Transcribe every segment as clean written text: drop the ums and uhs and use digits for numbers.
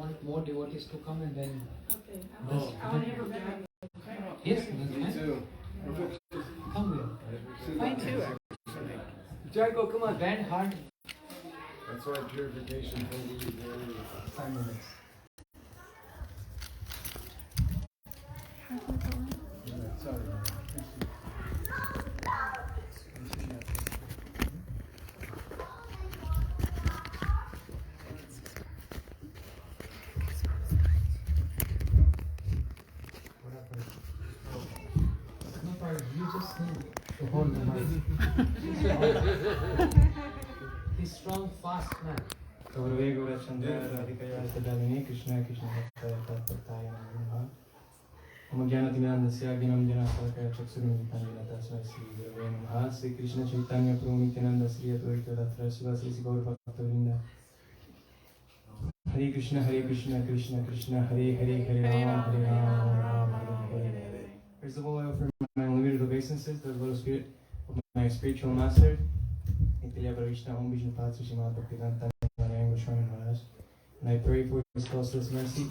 want more devotees to come and then... Okay. I want to hear from them. Yes, that's fine. Come here. Mine too, actually. Jago, come on, band hard. That's why purification can be very 5 minutes. sorry. No problem, you just need to hold the mic. He's strong, fast man. Gurudeva Gurachandra Radhikaya Sadhavini Krishna Krishna Bhaktaya Namaha Om Jnanatinandasya Gnanam Jana Salakaya Chaksurumita Nilata Swasi Gurave Namaha Sri Krishna Chaitanya Prabhu Nityananda Sri Advaita Datra Shiva Sri Gaur Bhaktavinda Hare Krishna Krishna Krishna Hare Hare Hare Rama Hare Hare. First of all, I offer my unlimited obeisances to the Lord Spirit of my spiritual master, Nitya Pravishna Om Vishnu Patsa Shrimad Bhaktivedanta and I pray for His causeless mercy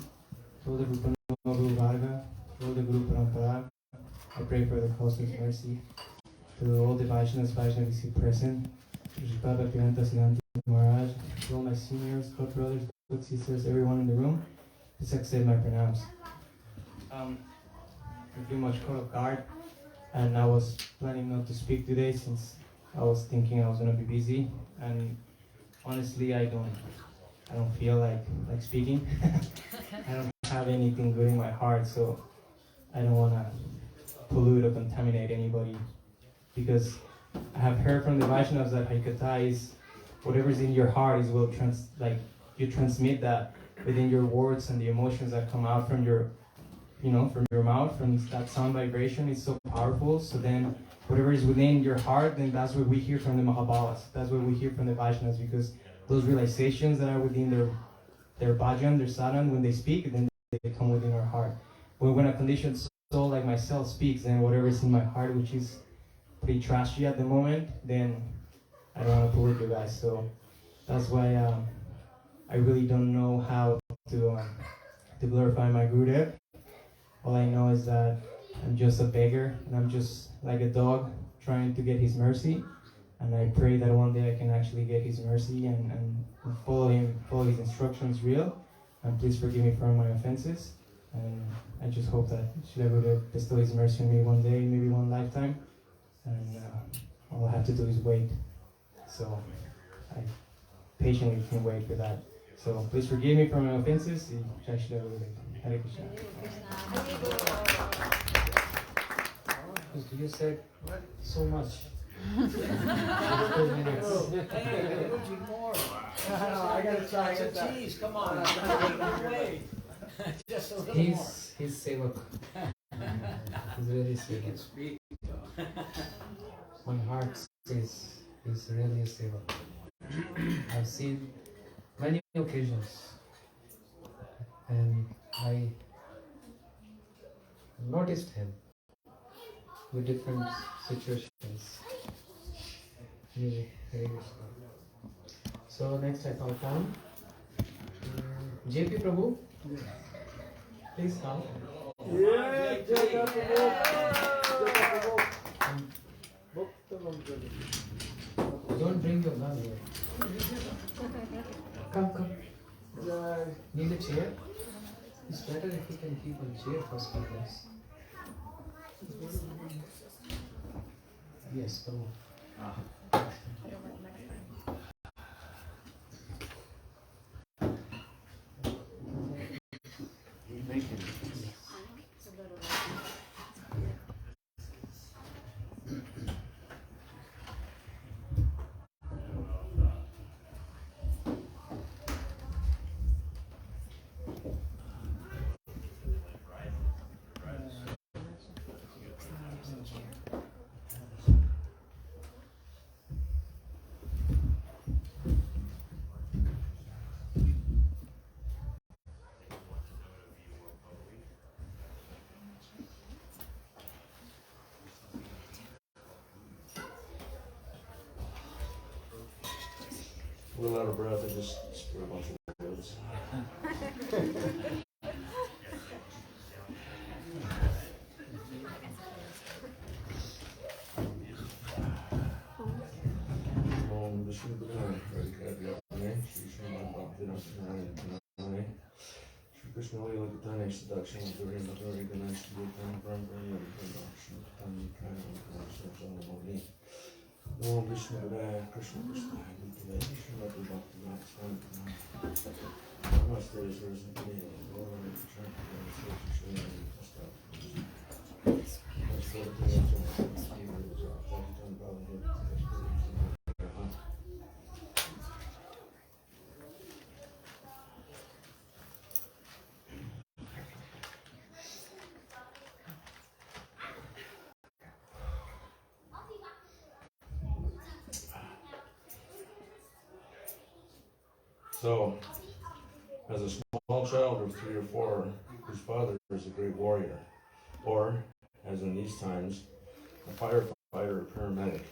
to all the Guru Varga, to all the Guru Parampara. I pray for the causeless mercy to all the Vaishnavas here present, to Srila Bhaktivedanta Siddhanta Maharaj, to all my seniors, god brothers, god sisters, everyone in the room. Please accept my pranams. I'm pretty much caught off guard, and I was planning not to speak today since I was thinking I was going to be busy, and honestly, I don't feel like speaking. I don't have anything good in my heart, so I don't want to pollute or contaminate anybody. Because I have heard from the Vaishnavas that Haikata is whatever's in your heart is you transmit that within your words, and the emotions that come out from your, from your mouth, from that sound vibration is so powerful. So then whatever is within your heart, then that's what we hear from the Mahabhavas. That's what we hear from the Vaishnavas, because those realizations that are within their bhajan, their sadhan, when they speak, then they come within our heart. But when a conditioned soul like myself speaks, then whatever is in my heart, which is pretty trashy at the moment, then I don't want to pollute you guys. So that's why I really don't know how to glorify my Gurudev. All I know is that I'm just a beggar, and I'm just like a dog trying to get his mercy. And I pray that one day I can actually get his mercy and follow his instructions real. And please forgive me for my offenses. And I just hope that Srila Gurudev bestow his mercy on me one day, maybe one lifetime. And all I have to do is wait. So I patiently can wait for that. So please forgive me for my offenses. Jai Srila Gurudev. Hare Krishna. You said so much. 2 minutes. Hey, more. I gotta try Some cheese, come on. Just a little more. He's sevak. He's really sevak. My heart says he's really a sevak. I've seen many occasions, and I noticed him with different situations. Very useful. So next I call come. JP Prabhu, please come. Yeah, Don't bring your gun here. Come. Need a chair? It's better if you can keep a chair for speakers. Yes, Prabhu. A little out of breath, I just spit a bunch of words. Krishna Lila Katani Seduction Duri Madhuri Ganesh Bhutan Brahmani Production Tani Kayan Krishna Modi Om Krishna Rai Krishna Krishna Gurudeva Krishna Bhakti Bhakti Namaste Saraswati Lord Krishna Krishna So, as a small child of 3 or 4, whose father is a great warrior, or, as in these times, a firefighter or paramedic,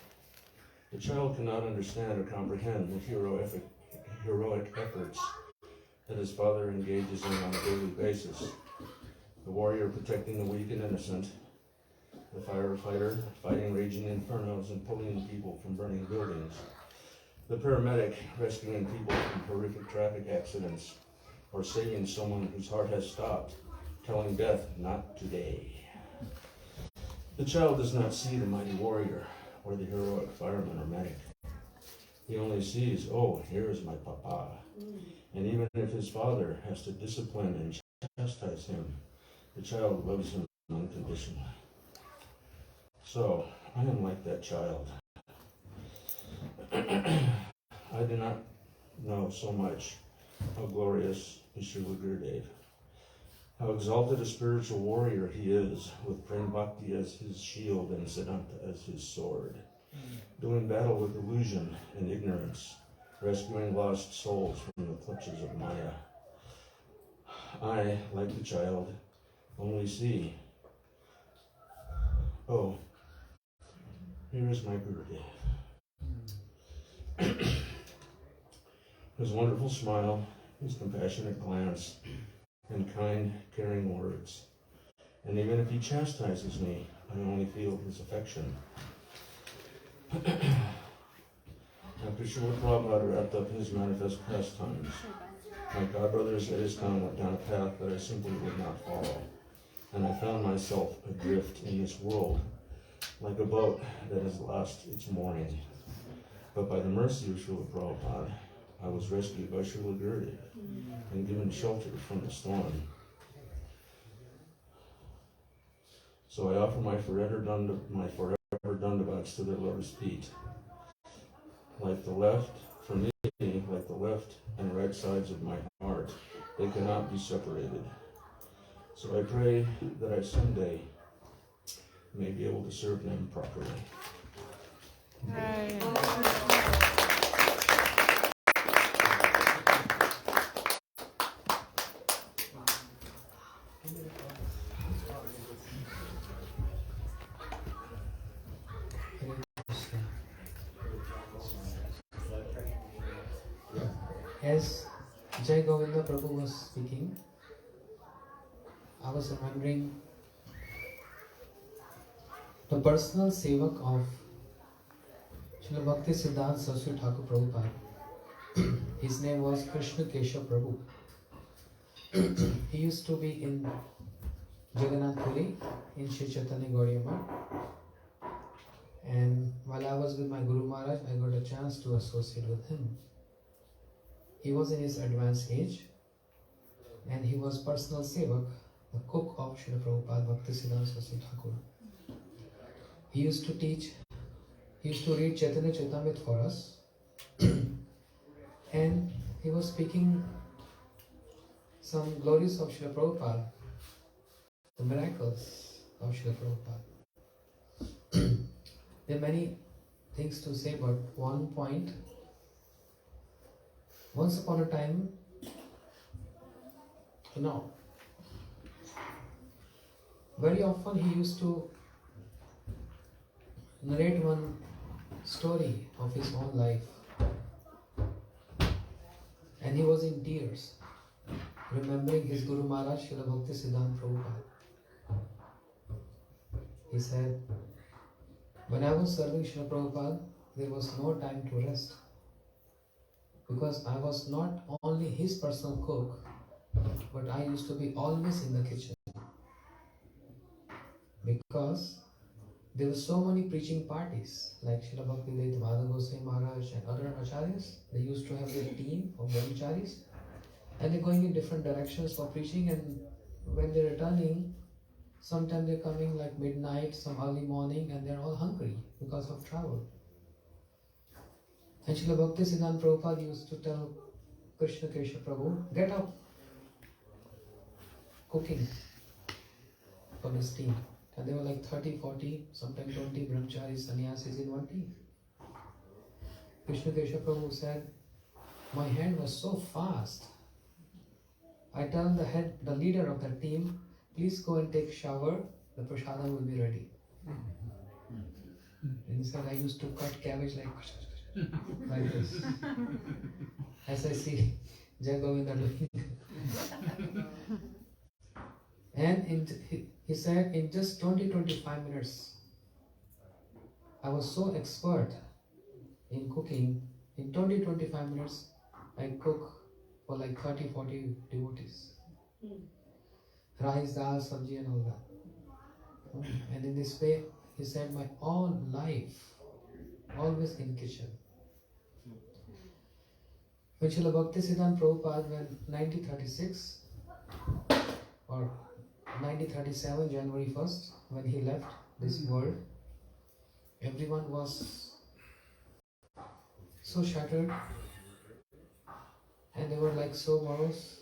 the child cannot understand or comprehend the heroic efforts that his father engages in on a daily basis. The warrior protecting the weak and innocent, the firefighter fighting raging infernos and pulling people from burning buildings, the paramedic rescuing people from horrific traffic accidents, or saving someone whose heart has stopped, telling death, not today. The child does not see the mighty warrior or the heroic fireman or medic. He only sees, oh, here is my papa. And even if his father has to discipline and chastise him, the child loves him unconditionally. So, I am like that child. I do not know so much how glorious is Srila Gurudeva, how exalted a spiritual warrior he is, with Prem Bhakti as his shield and Siddhanta as his sword, doing battle with illusion and ignorance, rescuing lost souls from the clutches of Maya. I, like the child, only see, oh, here is my Gurudeva. His wonderful smile, his compassionate glance, and kind, caring words. And even if he chastises me, I only feel his affection. After Srila Prabhupada wrapped up his manifest pastimes, my godbrothers at his time went down a path that I simply would not follow. And I found myself adrift in this world, like a boat that has lost its mooring. But by the mercy of Srila Prabhupada, I was rescued by Srila Gurudeva and given shelter from the storm. So I offer my forever dandavats to their lotus feet. Like the left, for me, like the left and right sides of my heart, they cannot be separated. So I pray that I someday may be able to serve them properly. Right. As Jai Govinda Prabhu was speaking, I was remembering the personal sevak of Srila Bhakti Siddhanta Saraswati Thakur Prabhupada. His name was Krishna Keshav Prabhu. He used to be in Jagannath Puri in Shri Chaitanya Gauriya Math. And while I was with my Guru Maharaj, I got a chance to associate with him. He was in his advanced age and he was personal sevak, the cook of Srila Prabhupada Bhakti Siddhanta Saraswati Thakur. He used to teach, he used to read Chaitanya Charitamrita for us and he was speaking some glories of Srila Prabhupada, the miracles of Srila Prabhupada. There are many things to say, but one point, once upon a time, very often he used to narrate one story of his own life. And he was in tears, remembering his Guru Maharaj, Srila Bhakti Siddhanta Prabhupada. He said, when I was serving Srila Prabhupada, there was no time to rest. Because I was not only his personal cook, but I used to be always in the kitchen because there were so many preaching parties like Srila Bhaktivedanta Madhav Goswami Maharaj and other acharyas. They used to have their team of brahmacharis and they're going in different directions for preaching, and when they're returning, sometimes they're coming like midnight, some early morning, and they're all hungry because of travel. And Srila Bhaktisiddhanta Prabhupada used to tell Krishna Kesha Prabhu, get up, cooking for this team. And there were like 30, 40, sometimes 20 brahmacharis, sannyasis in one team. Krishna Kesha Prabhu said, my hand was so fast. I tell the leader of the team, please go and take shower, the prasadam will be ready. And he said, I used to cut cabbage like this. As I see Jai Govinda doing. And he said, in just 20-25 minutes, I was so expert in cooking. In 20-25 minutes, I cook for like 30-40 devotees. Rice, dal, sabji and all that. And in this way, he said, my all life, always in kitchen. When Srila Bhaktisiddhanta Prabhupada, when 1936 or 1937, January 1st, when he left this world, everyone was so shattered and they were like so morose.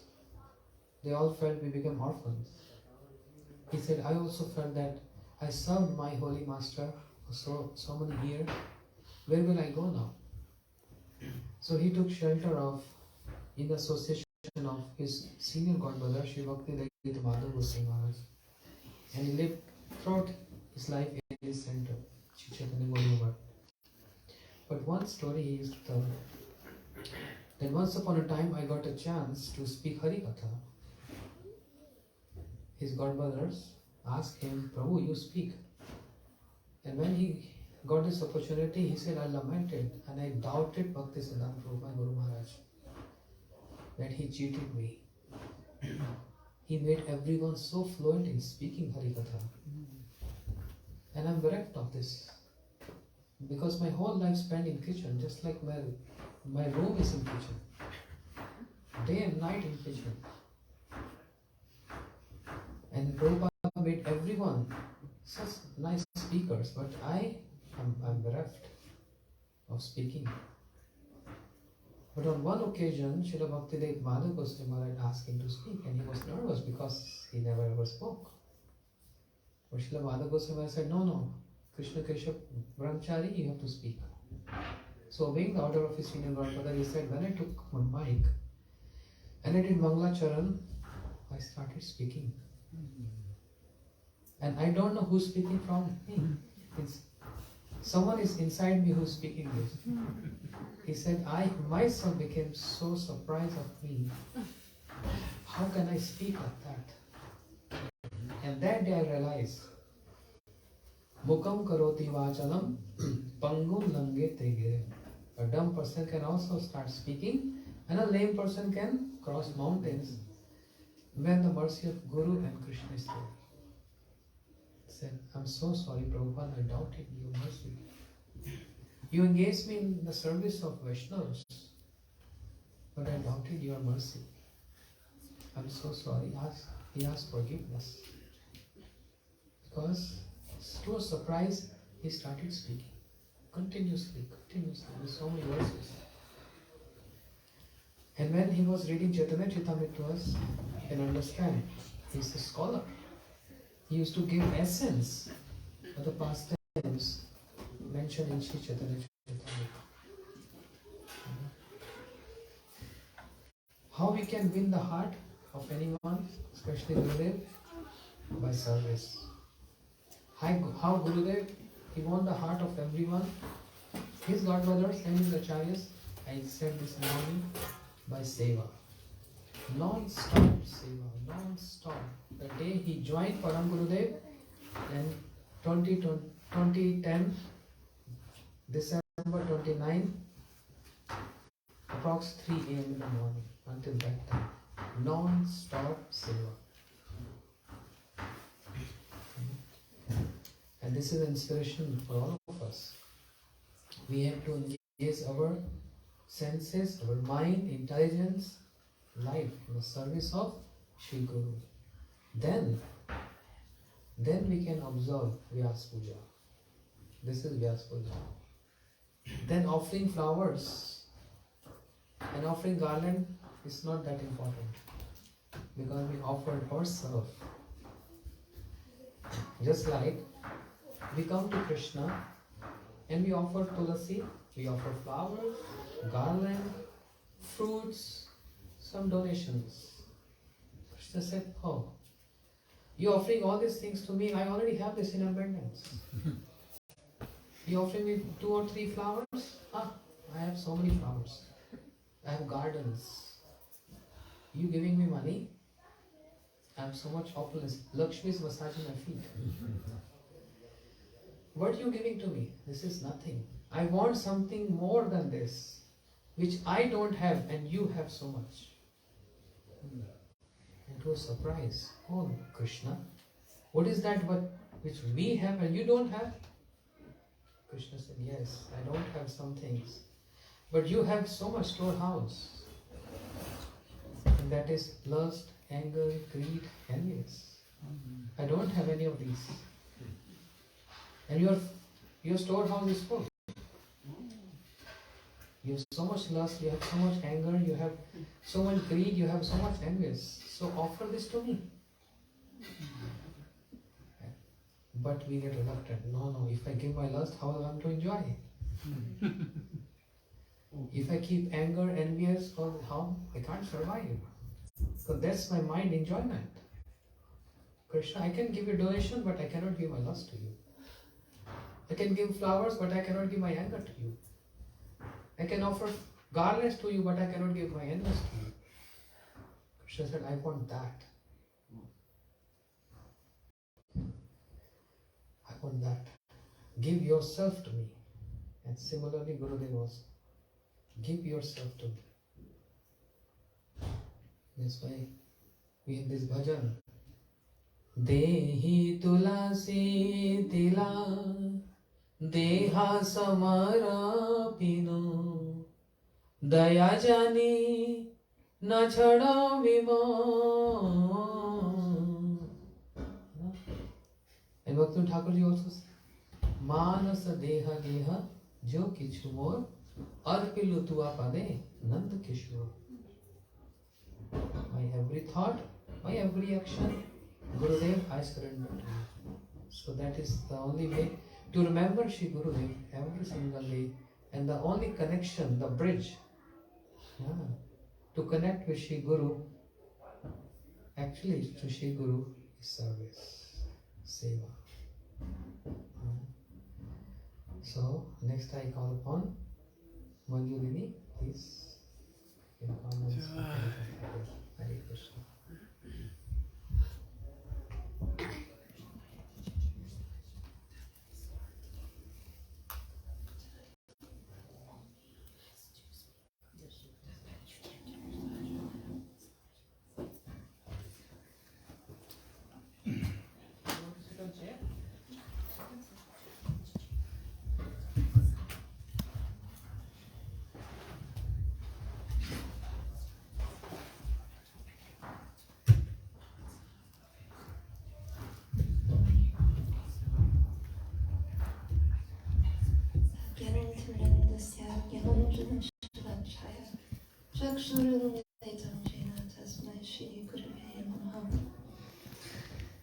They all felt we became orphans. He said, I also felt that I served my holy master for so many years. Where will I go now? So he took shelter in the association of his senior godbrother, Sri Bhaktivedanta Madhav Goswami Maharaj. And he lived throughout his life in his center, Sri Chaitanya Gurudeva. But one story he used to tell, that once upon a time I got a chance to speak Harikatha. His godbrothers asked him, Prabhu, you speak. And when he got this opportunity, he said, I lamented and I doubted Bhaktisiddhanta Prabhu, my Guru Maharaj, that he cheated me. He made everyone so fluent in speaking Harikatha. And I'm bereft of this. Because my whole life spent in kitchen, just like my room is in kitchen. Day and night in kitchen. And Prabhupada made everyone such nice speakers, but I'm bereft of speaking. But on one occasion, Srila Bhaktivedanta Madhav Goswami Maharaj asked him to speak, and he was nervous because he never ever spoke. But Srila Madhav Goswami Maharaj said, no, Krishna Keshav Brahmachari, you have to speak. So obeying the order of his senior godfather, he said, when I took my mic and I did Mangala Charan, I started speaking. And I don't know who's speaking from me. Someone is inside me who's speaking this. He said, I myself became so surprised of me. How can I speak like that? And that day I realized, Mukam karoti vachalam pangum lange tegire. A dumb person can also start speaking, and a lame person can cross mountains when the mercy of Guru and Krishna is there. He said, I'm so sorry, Prabhupada, I doubted your mercy. You engaged me in the service of Vaishnavas, but I doubted your mercy. I'm so sorry. He asked forgiveness. Because to a surprise, he started speaking continuously, with so many verses. And when he was reading Chaitanya Charitamrita to us, you can understand, he's a scholar. He used to give essence of the pastimes mentioned in Sri Chaitanya Charitamrita. How we can win the heart of anyone, especially Gurudev? By service. How Gurudev, he won the heart of everyone. His godbrothers and his acharyas, I said this morning, by seva. Non-stop seva, non-stop. The day he joined Param Gurudev in 2010, December 29, approx 3 a.m. in the morning, until that time. Non-stop seva. And this is inspiration for all of us. We have to engage our senses, our mind, intelligence, life in the service of Shri Guru. Then we can observe Vyas Puja. This is Vyas Puja. Then offering flowers and offering garland is not that important, because we offer ourselves. Just like we come to Krishna and we offer tulasi, we offer flowers, garland, fruits, some donations. Krishna said, oh, you're offering all these things to me, I already have this in abundance. You offering me 2 or 3 flowers? I have so many flowers. I have gardens. You giving me money? I have so much opulence. Lakshmi is massaging my feet. What are you giving to me? This is nothing. I want something more than this, which I don't have and you have so much. And to a surprise, oh Krishna, what is that which we have and you don't have? Krishna said, yes, I don't have some things, but you have so much storehouse. And that is lust, anger, greed, envious. I don't have any of these. And your storehouse is full. You have so much lust, you have so much anger, you have so much greed, you have so much envious. So offer this to me. But we get reluctant. No, if I give my lust, how am I to enjoy? If I keep anger, envious, how? I can't survive. So that's my mind enjoyment. Krishna, I can give you donation, but I cannot give my lust to you. I can give flowers, but I cannot give my anger to you. I can offer garlands to you, but I cannot give my envy to you. Krishna said, I want that. I want that. Give yourself to me. And similarly, Gurudeva was, give yourself to me. That's why we have this bhajan. Dehi tulasi tila Deha samara pino Daya jani na chhada vima. And Bhakti Thakur ji also said, Manas deha deha jo kichu mor arpilu tua pade nand kishore. My every thought, my every action, Gurudev, I surrender to you. So that is the only way to remember Shri Gurudev every single day, and the only connection, the bridge, to connect with Shri Guru, actually to Shri Guru is service, seva. So next I call upon Manjurini, please. In comments, Hare Krishna.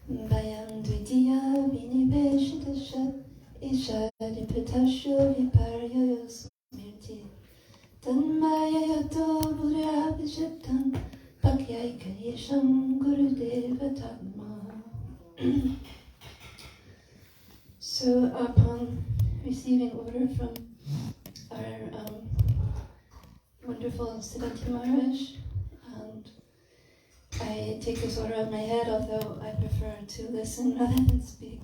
Bayam Dvidiya Viniveshitashat Ishadi Pitasho Viparyo Smirti Tanmaya Yato Buddhabhishaptam Bhakyaika Yesham Gurudeva Dhamma. So upon receiving order from our wonderful Siddhati Maharaj, and I take this order on my head, although I prefer to listen rather than speak.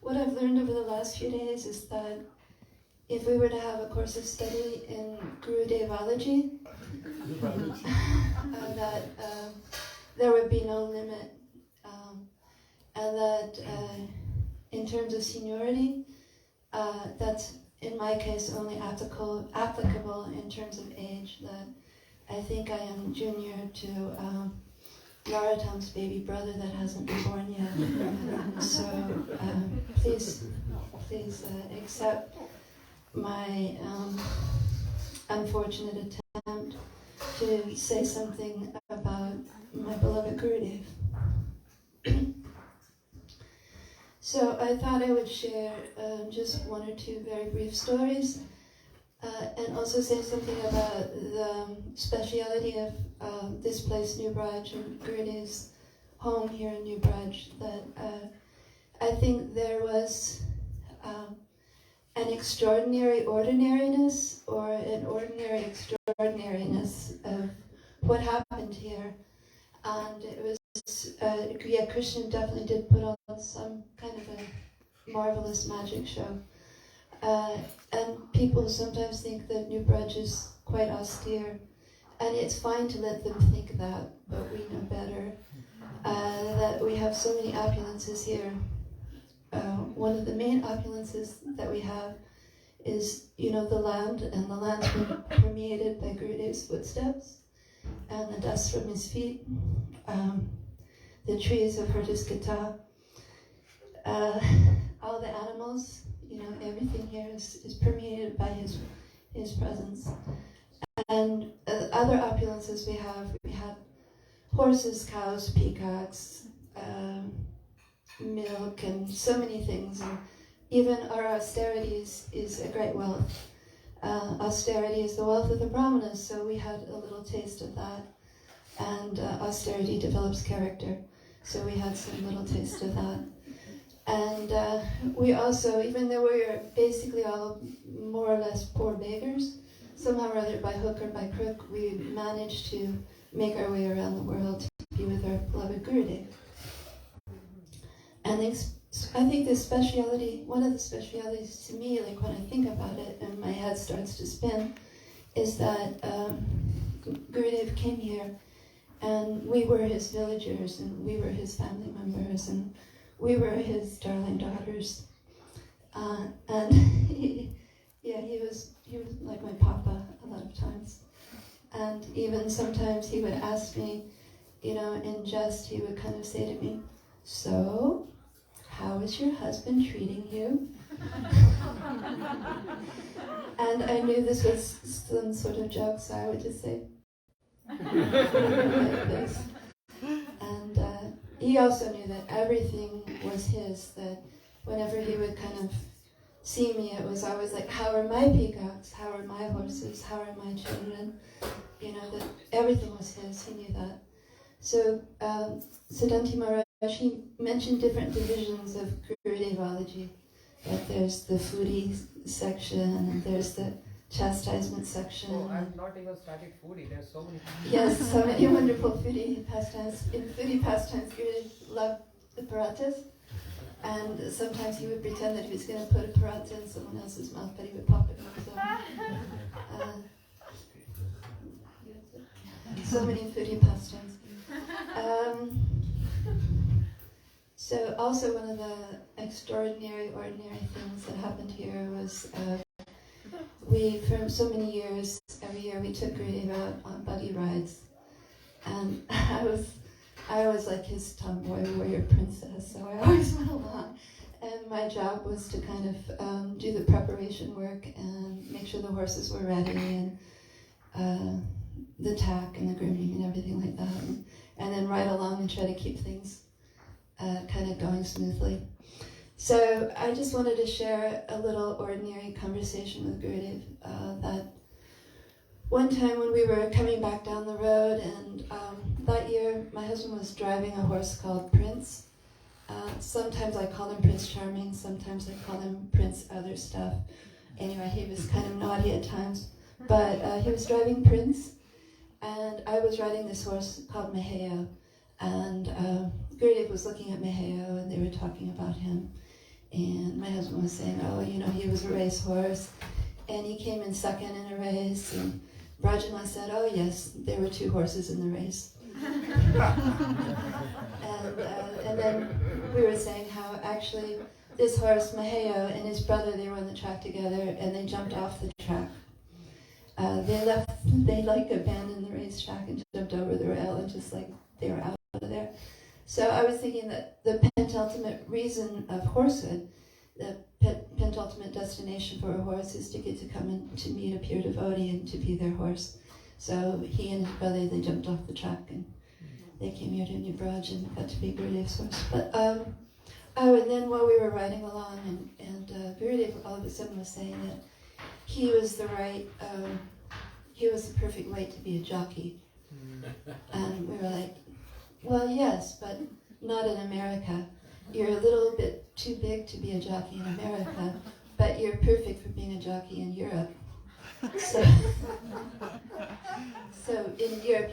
What I've learned over the last few days is that if we were to have a course of study in Gurudevology, that there would be no limit, and that in terms of seniority, that's in my case only applicable in terms of age. That I think I am junior to Narottam's baby brother that hasn't been born yet. So please accept my unfortunate attempt to say something about my beloved Gurudev. So I thought I would share just one or two very brief stories, and also say something about the speciality of this place, New Braj, and Gurudev's home here in New Braj. That I think there was an extraordinary ordinariness, or an ordinary extraordinariness of what happened here. And it was, Krishna definitely did put on some kind of a marvelous magic show. And people sometimes think that New Braj is quite austere, and it's fine to let them think that, but we know better. That we have so many opulences here. One of the main opulences that we have is, the land, and the land's been permeated by Gurudev's footsteps, and the dust from his feet, the trees have hurt his guitar, all the animals, everything here is permeated by his presence. And other opulences we had horses, cows, peacocks, milk, and so many things. And even our austerity is a great wealth. Austerity is the wealth of the brahmanas, so we had a little taste of that. And austerity develops character, so we had some little taste of that. And we also, even though we were basically all more or less poor beggars, somehow or other, by hook or by crook, we managed to make our way around the world to be with our beloved Gurudev. And I think the speciality, one of the specialities to me, like when I think about it and my head starts to spin, is that Gurudev came here and we were his villagers, and we were his family members, and we were his darling daughters. And he was like my papa a lot of times. And even sometimes he would ask me, in jest, he would kind of say to me, "So, how is your husband treating you?" And I knew this was some sort of joke, so I would just say, like this. And he also knew that everything was his, that whenever he would kind of see me, it was always like, how are my peacocks? How are my horses? How are my children? That everything was his, he knew that. So Siddhanti Maharaj, he mentioned different divisions of Gurudevology. That there's the foodie section, and there's the chastisement section. Oh, I've not even started foodie. There's so many. Yes, so many wonderful foodie pastimes. In foodie pastimes, Gurudev loved the parathas, and sometimes he would pretend that he was going to put a paratha in someone else's mouth, but he would pop it in his own. So many foodie pastimes. So also one of the ordinary things that happened here was we, for so many years, every year we took Gurudeva out on buggy rides, and I was like his tomboy warrior princess, so I always went along, and my job was to kind of do the preparation work and make sure the horses were ready, and the tack and the grooming and everything like that, and then ride along and try to keep things kind of going smoothly. So I just wanted to share a little ordinary conversation with Gurudev. That one time when we were coming back down the road, and that year my husband was driving a horse called Prince. Sometimes I call him Prince Charming, sometimes I call him Prince other stuff. Anyway, he was kind of naughty at times, but he was driving Prince, and I was riding this horse called Maheo, and Gurudev was looking at Maheo, and they were talking about him. And my husband was saying, oh, he was a racehorse. and he came in second in a race, and Braj and I said, oh yes, there were 2 horses in the race. And then we were saying how actually this horse, Maheo, and his brother, they were on the track together, and they jumped off the track. They like abandoned the racetrack and jumped over the rail, and just like they were out of there. So I was thinking that the penultimate reason of horsehood, the penultimate destination for a horse, is to get to come in to meet a pure devotee and to be their horse. So he and his brother, they jumped off the track and they came here to New Braj and got to be Gurudev's horse. But and then while we were riding along, and Gurudev all of a sudden was saying that he was the perfect weight to be a jockey. And we were like, well, yes, but not in America. You're a little bit too big to be a jockey in America, but you're perfect for being a jockey in Europe. So in Europe,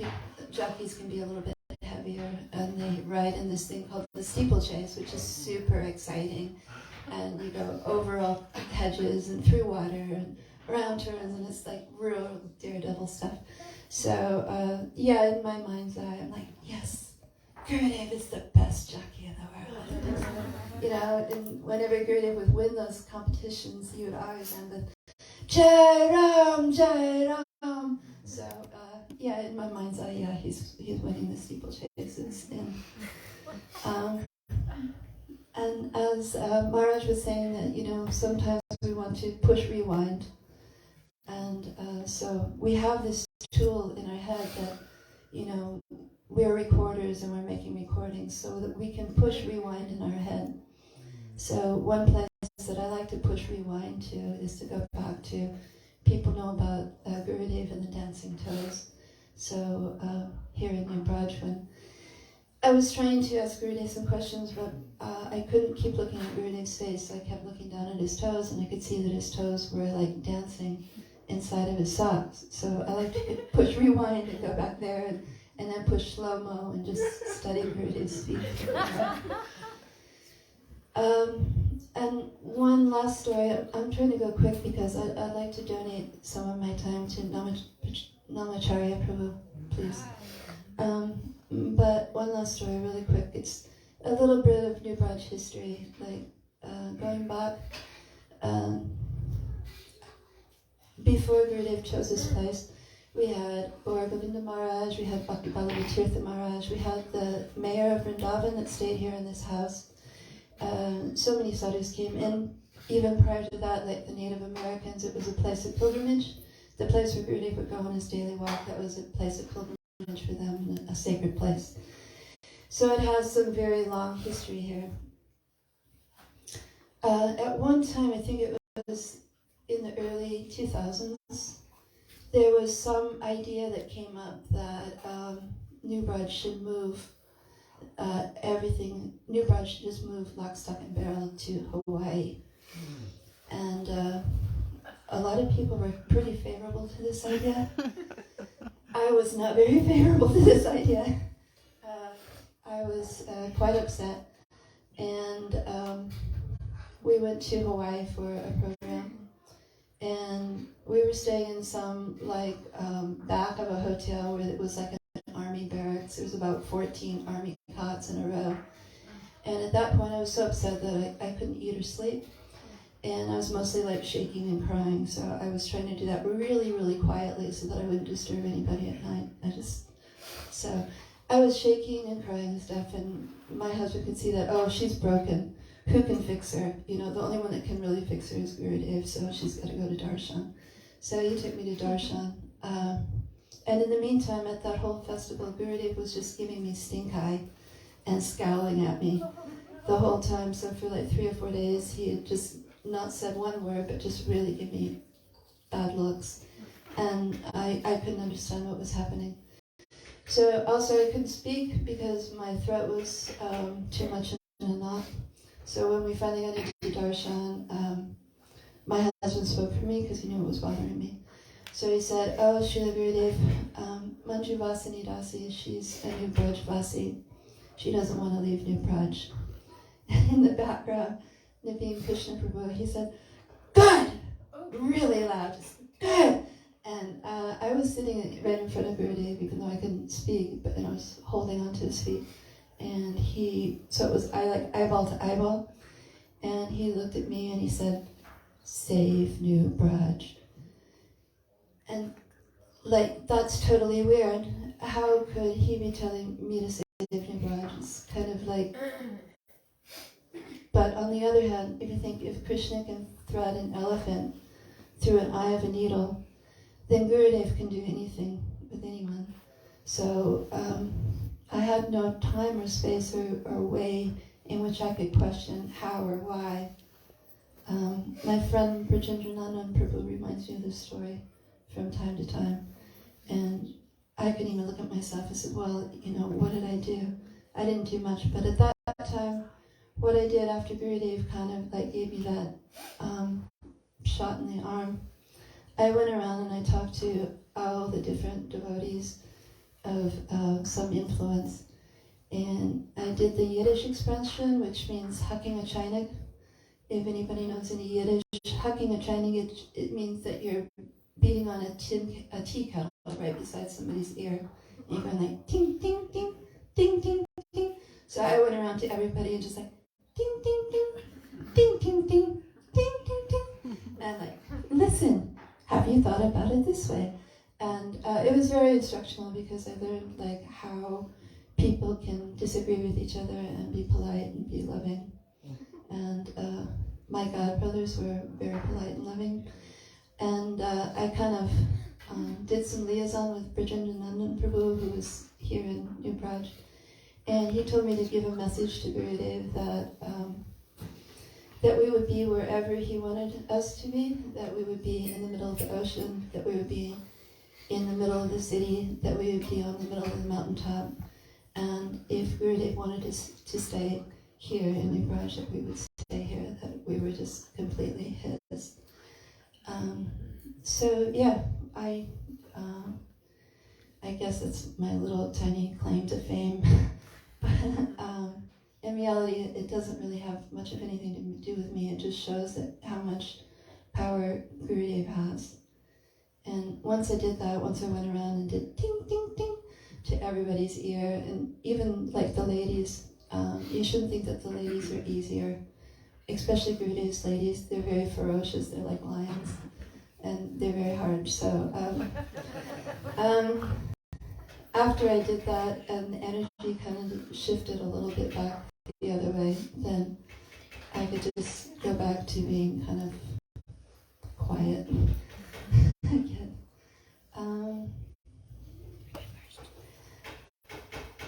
jockeys can be a little bit heavier, and they ride in this thing called the steeplechase, which is super exciting. And you go over all hedges and through water and around turns, and it's like real daredevil stuff. So in my mind's eye, I'm like, yes, Gurudev is the best jockey in the world. And whenever Gurudev would win those competitions, he would always end with Jai Ram, Jai Ram. So in my mind's eye, he's winning the steeplechases. And as Maharaj was saying that, sometimes we want to push rewind. And so we have this tool in our head that, we're recorders and we're making recordings so that we can push rewind in our head. So one place that I like to push rewind to is to go back to, people know about Gurudev and the dancing toes. So here in New Braj, when I was trying to ask Gurudev some questions, but I couldn't keep looking at Gurudev's face, so I kept looking down at his toes, and I could see that his toes were like dancing inside of his socks. So I like to push rewind and go back there, and then push slow-mo and just study Gurudev's feet. And one last story, I'm trying to go quick because I'd like to donate some of my time to Namacharya Prabhu, please. But one last story really quick. It's a little bit of New Braj history, going back. Before Gurudev chose this place, we had Gaur Govinda Maharaj, we had Bhakti Ballabha Tirtha Maharaj, we had the mayor of Vrindavan that stayed here in this house. So many sadhus came in. Even prior to that, like the Native Americans, it was a place of pilgrimage. The place where Gurudev would go on his daily walk, that was a place of pilgrimage for them, a sacred place. So it has some very long history here. At one time, I think it was in the early 2000s, there was some idea that came up that New Braj should move everything. New Braj should just move lock, stock, and barrel to Hawaii. And a lot of people were pretty favorable to this idea. I was not very favorable to this idea. I was quite upset. And we went to Hawaii for a program. And we were staying in some back of a hotel where it was like an army barracks. There was about 14 army cots in a row. And at that point I was so upset that I couldn't eat or sleep. And I was mostly shaking and crying. So I was trying to do that really, really quietly so that I wouldn't disturb anybody at night. So I was shaking and crying and stuff, and my husband could see that, oh, she's broken. Who can fix her? The only one that can really fix her is Gurudev, so she's got to go to Darshan. So he took me to Darshan. And in the meantime, at that whole festival, Gurudev was just giving me stink eye and scowling at me the whole time. So for 3 or 4 days, he had just not said one word, but just really give me bad looks. And I couldn't understand what was happening. So also I couldn't speak because my throat was too much in a knot. So when we finally got into Darshan, my husband spoke for me because he knew it was bothering me. So he said, oh, Srila Gurudev, Manju Vasini Dasi, she's a New Braj Vasi. She doesn't want to leave New Braj. And in the background, Naveen Krishna Prabhu, he said, good! really loud, just good. And I was sitting right in front of Gurudev, even though I couldn't speak, but I was holding onto his feet. And so it was like eyeball to eyeball. And he looked at me and he said, "Save New Braj." And like, that's totally weird. How could he be telling me to save New Braj? It's kind of like, but on the other hand, if you think if Krishna can thread an elephant through an eye of a needle, then Gurudev can do anything with anyone. So I had no time or space or way in which I could question how or why. My friend Brajendranandan Prabhu reminds me of this story from time to time. And I could even look at myself and say, well, what did I do? I didn't do much, but at that time, what I did after Gurudev kind of like gave me that shot in the arm, I went around and I talked to all the different devotees of some influence. And I did the Yiddish expression, which means hucking a chinik. If anybody knows any Yiddish, hucking a chinik, it means that you're beating on a tea kettle right beside somebody's ear. And you're going like, ting, ting, ting, ting, ting, ting. So I went around to everybody and just like, ting, ting, ting, ting, ting, ting, ting, ting, ting. And like, listen, have you thought about it this way? And it was very instructional because I learned like how people can disagree with each other and be polite and be loving. And my godbrothers were very polite and loving. And I kind of did some liaison with Brajendranandan Prabhu, who was here in New Braj. And he told me to give a message to Gurudev that we would be wherever he wanted us to be, that we would be in the middle of the ocean, that we would be in the middle of the city, that we would be on the middle of the mountaintop. And if Gurudev wanted us to stay here in New Braj, that we would stay here, that we were just completely his. So yeah, I guess it's my little tiny claim to fame. But in reality, it doesn't really have much of anything to do with me. It just shows that how much power Gurudev has. And once I did that, once I went around and did ting, ting, ting to everybody's ear, and even like the ladies, you shouldn't think that the ladies are easier, especially Gurudev's ladies. They're very ferocious, they're like lions, and they're very hard. So after I did that and the energy kind of shifted a little bit back the other way, then I could just go back to being kind of quiet again.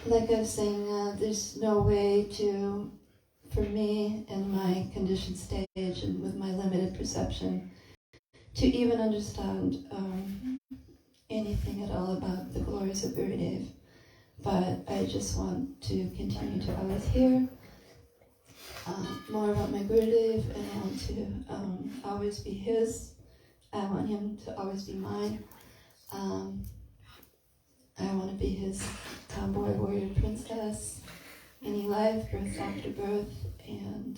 Like I was saying, there's no way for me in my conditioned stage and with my limited perception, to even understand anything at all about the glories of Gurudev. But I just want to continue to always hear more about my Gurudev, and I want to always be his. I want him to always be mine. I want to be his tomboy warrior princess, any life, birth after birth, and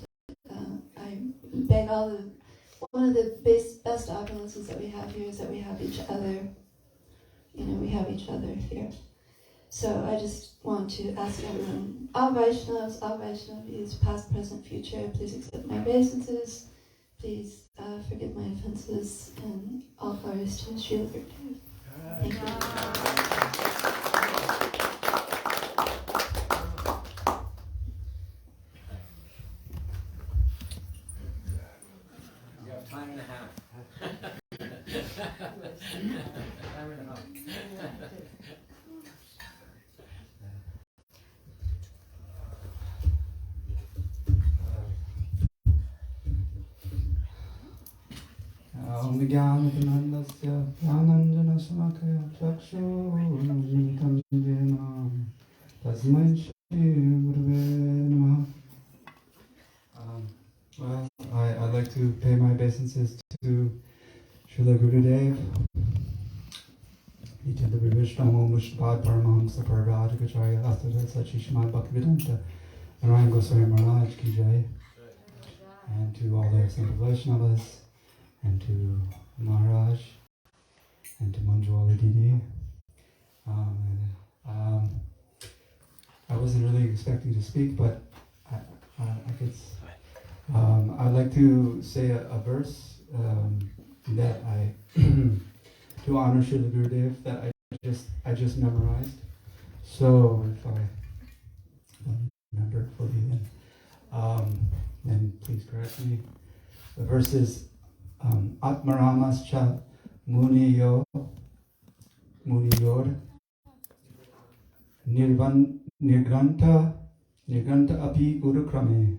I beg one of the best opulences that we have here is that we have each other. We have each other here. So I just want to ask everyone, all Vaishnavis, past, present, future, please accept my obeisances, please forgive my offenses, and all glories to Srila Gurudeva. Thank you. Time and a half. Time and a half. Om Jnananandasya Jnananjana Samakaya Chakshurunmitam Jena Tasmai Shri Gurave Namaha. Well, I'd like to pay my obeisances to Srila Gurudev, Nityananda Vishvamo Mushtapad Paramahamsa Parvadakacharya Astada Sachishimad Bhaktivedanta Narayan Goswami Maharaj Ki Jai, and to all the Simple Vaishnavas, and to Maharaj, and to Manjuali Didi. I wasn't really expecting to speak, but I guess I'd like to say a verse that I to honor Srila Gurudev that I just memorized. So if I don't remember it fully, then please correct me. The verse is Atmaramas cha muniyor nirgranta api urukrame.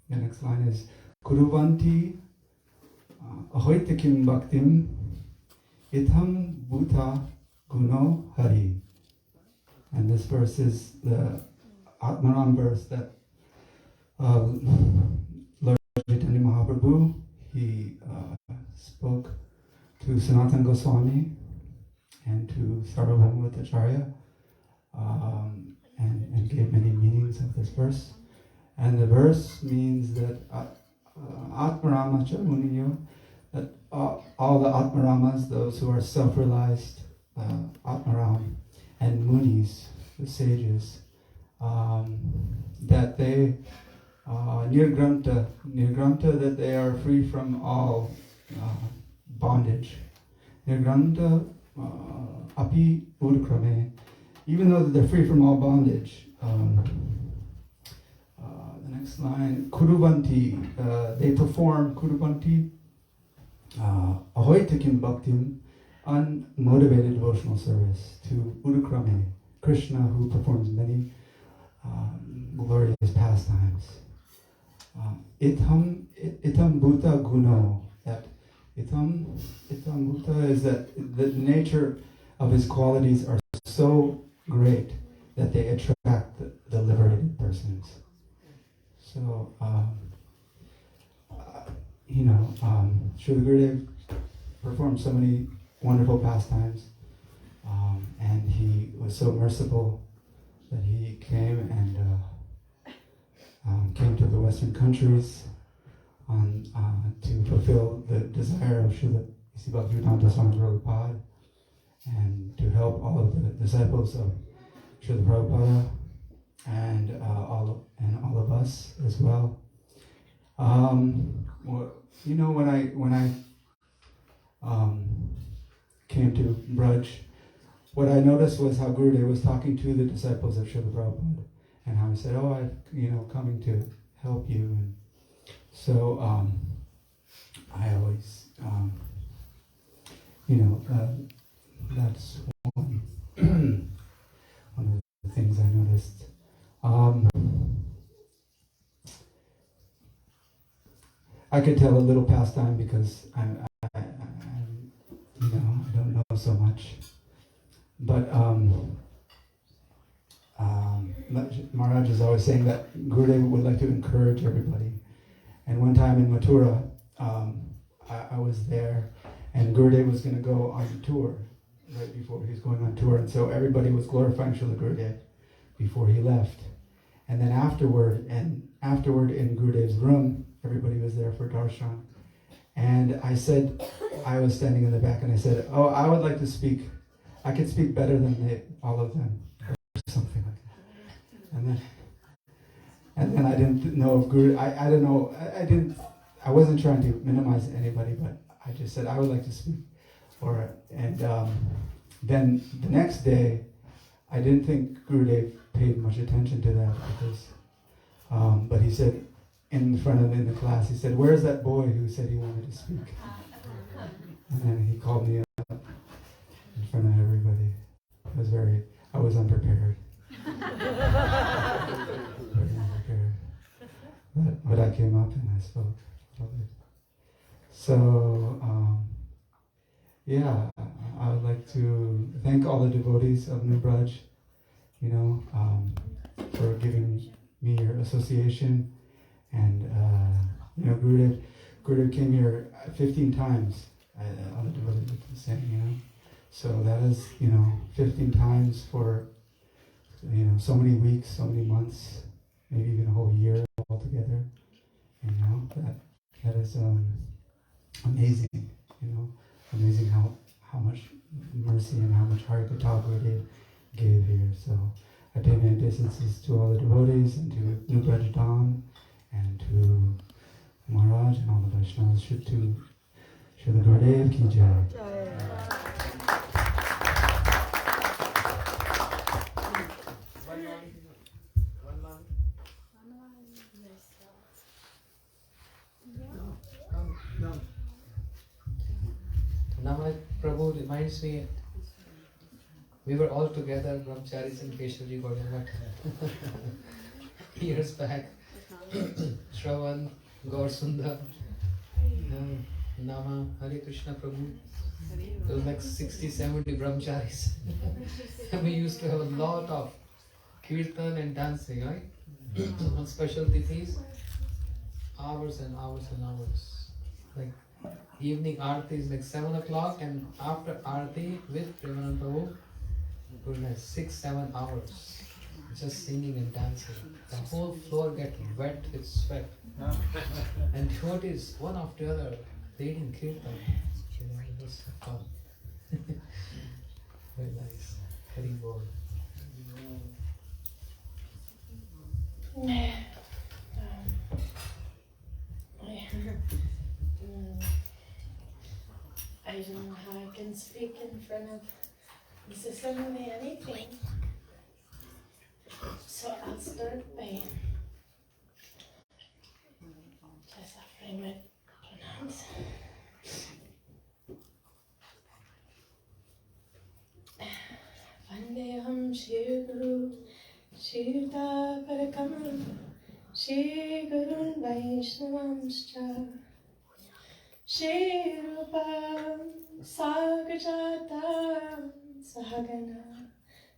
The next line is Kuruvanti ahoitakim bhaktim itham bhuta guno hari. And this verse is the Atmaram verse that Lord Chaitanya Mahaprabhu, he spoke to Sanatana Goswami and to Sarvabhauma Bhattacharya and gave many meanings of this verse. And the verse means that Atmarama Chamuniyo, that all the Atmaramas, those who are self-realized Atmaram, and Munis, the sages, that they nirgranta, that they are free from all bondage. Nirgranta api urkrame, even though they're free from all bondage. The next line, kuruvanti, they perform kuruvanti ahoitakim bhaktim, unmotivated devotional service to Udukrame, Krishna, who performs many glorious pastimes. Itam bhuta guno, that itam bhuta is that the nature of his qualities are so great that they attract the liberated persons. So, Srila Gurudev performed so many wonderful pastimes, and he was so merciful that he came and came to the Western countries to fulfill the desire of Srila Bhaktivedanta Swami Prabhupada and to help all of the disciples of Srila Prabhupada and all of us as well. When I came to Braj, what I noticed was how Gurudev was talking to the disciples of Srila Prabhupada, and how he said, I'm coming to help you. And so I always, that's one of the things I noticed. I could tell a little pastime because I don't know so much. But Maharaj is always saying that Gurudev would like to encourage everybody. And one time in Mathura, I was there, and Gurudev was going to go on tour right before he was going on tour, and so everybody was glorifying Srila Gurudev before he left. And then afterward in Gurudev's room, everybody was there for darshan. And I was standing in the back, and I said, I would like to speak. I could speak better than all of them, or something like that. And then I didn't know if Guru, I don't know, I wasn't trying to minimize anybody, but I just said I would like to speak. Then the next day, I didn't think Gurudev paid much attention to that because, but he said, in the class, he said, "Where's that boy who said he wanted to speak?" And then he called me up in front of everybody. I was unprepared. Very unprepared. But I came up and I spoke. So, I would like to thank all the devotees of New Braj, for giving me your association. And, Gurudev came here 15 times on the devotee saying, so that is, 15 times for, so many weeks, so many months, maybe even a whole year altogether, that That is amazing, amazing how much mercy and how much Harikatha Gurudev gave here. So I pay my obeisances to all the devotees and to New Braj Dham and to Maharaj and all the Vaishnavas. Srila Gurudev ki jai. Now my Prabhu reminds me, we were all together, brahmacharis in Keshavji Gurudeva years back. Shravan, Gaur Sundar, Nama, Hare Krishna Prabhu. There were like 60-70 brahmacharis. And we used to have a lot of kirtan and dancing, right? On special tithis, hours and hours and hours. Like evening aarti is like 7 o'clock, and after aarti with Premanand Prabhu, it was like 6-7 hours just singing and dancing. The whole floor gets wet with sweat. And devotees, one after the other, leading kirtan. It was fun. Very nice. Very Bol. I don't know how I can speak in front of Mrs. Emily anything. So I'll start by just offering my pranams. Vandeham Shri Guru Shri Parakam Shri Gurun Vaishnavamscha Shri Rupa Sagajata Sahagana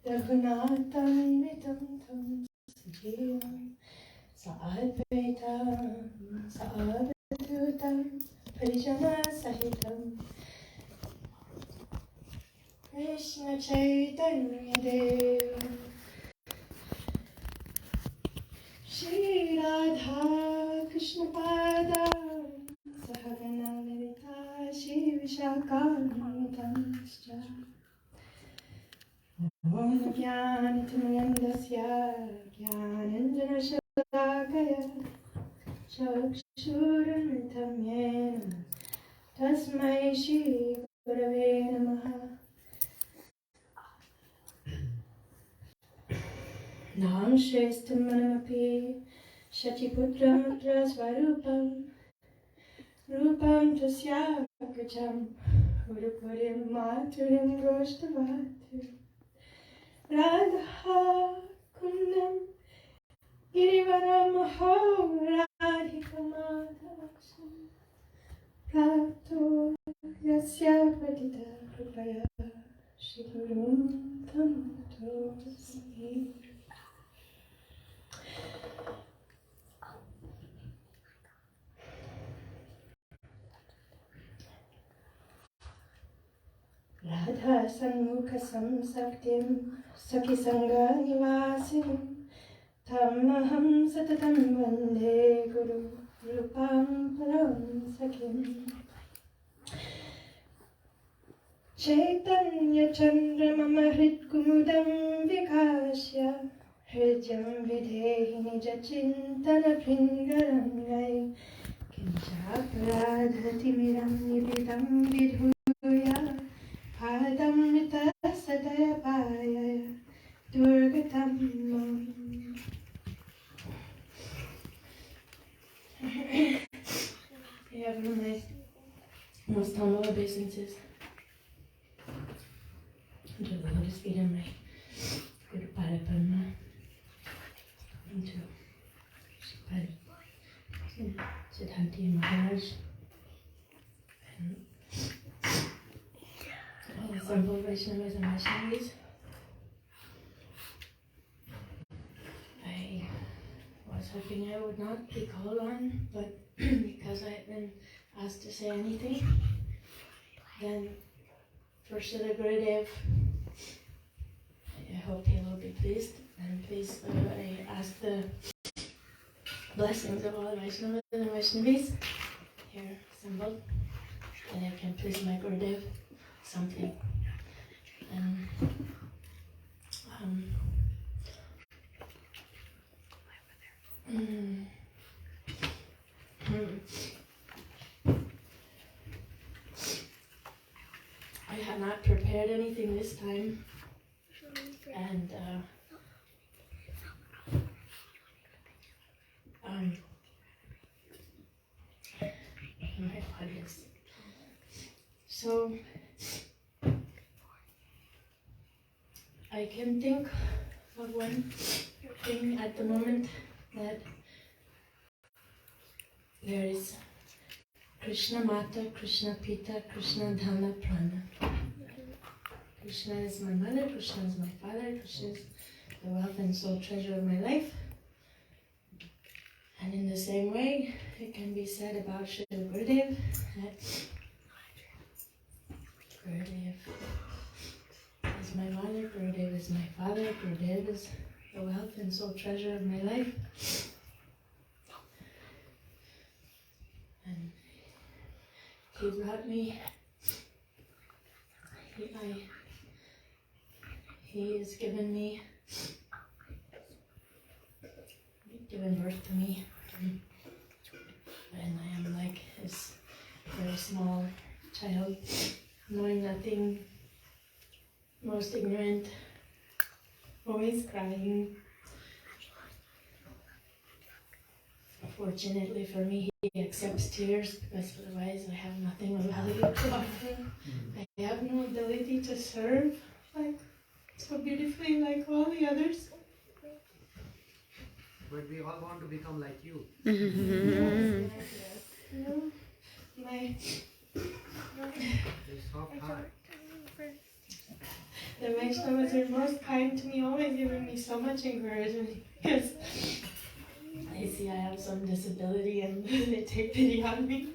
Raghunatam Vitam Tam Sajivam Saadvaitam Saavadutam Parijana Sahitam Krishna Chaitanya Deva Shri Radha Krishna Pada Sahagana Lalita Shri Vishakamatamscha Om Jnanatimyandasya Jnananjana Shalakaya Chakshuramitam Yena Tasmai Shri Gurave Namaha Nam Shrestamanapi Shachiputram Prasvarupam Rupam Tasya Gacham Urupurim Maturim Goshtavatu Radha Kundam Girivaram Ho Radhikamadavasam Prato Yasya Padita Krupaya Shri Gurum Tam Tosmi Radha Sanmukha Samsaktim Sakhi Sangha Nivasinim Tamaham Satatam Vande Guru Rupam Param Sakhim Chaitanya Chandra Mamahrit Kumudam Vikasya Hrijam Videhi Nija Chintana Pringarangai Kinchaparadhati Miram Nividam Vidhuya Padamrita Sadaya Paya Durgatam. I have one of my most humble obeisances to the lotus feet of my Guru Padma and to Siddhanti Maharaj and all the simple Vaishnavas and Vaishnavis. I was hoping I would not be called on, but because I had been asked to say anything, then for Srila Gurudev, I hope he will be pleased, and please, I ask the blessings of all the Vaishnavas and Vaishnavis hair symbol, that I can please my Gurudev, something. And I have not prepared anything this time, and my audience. So I can think of one thing at the moment, that there is Krishna Mata, Krishna Pita, Krishna Dhana Prana. Krishna is my mother, Krishna is my father, Krishna is the wealth and soul treasure of my life. And in the same way, it can be said about Srila Gurudev that Gurudev is my mother, Gurudev is my father, Gurudev is the wealth and soul treasure of my life. And he brought me, he has given birth to me when I am like this very small child, knowing nothing, most ignorant, always crying. Fortunately for me, he accepts tears, because otherwise I have nothing of value to offer. I have no ability to serve like so beautifully like all the others. But we all want to become like you. You know, my They soft heart. the Vaishnavas are most kind to me, always giving me so much encouragement, because they see I have some disability and they take pity on me.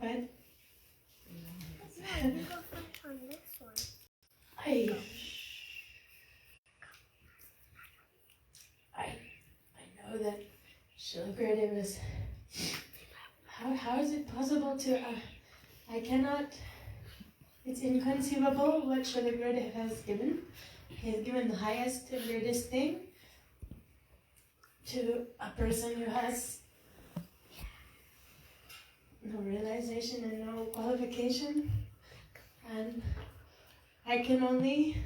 But I know that Srila Gurudeva is. How is it possible to? I cannot. It's inconceivable what Srila Gurudeva has given. He has given the highest and greatest thing to a person who has no realization and no qualification. And I can only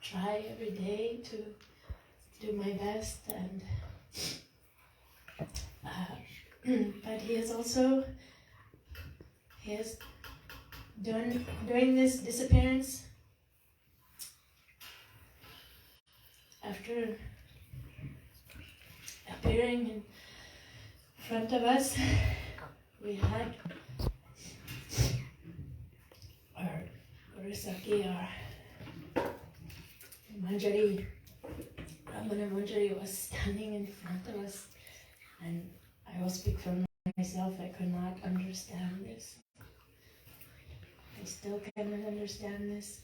try every day to do my best, and but he has during this disappearance, after appearing in front of us, we had our Guru Saki, our Manjari, Ramana Manjari was standing in front of us, and I will speak for myself, I could not understand this. I still cannot understand this,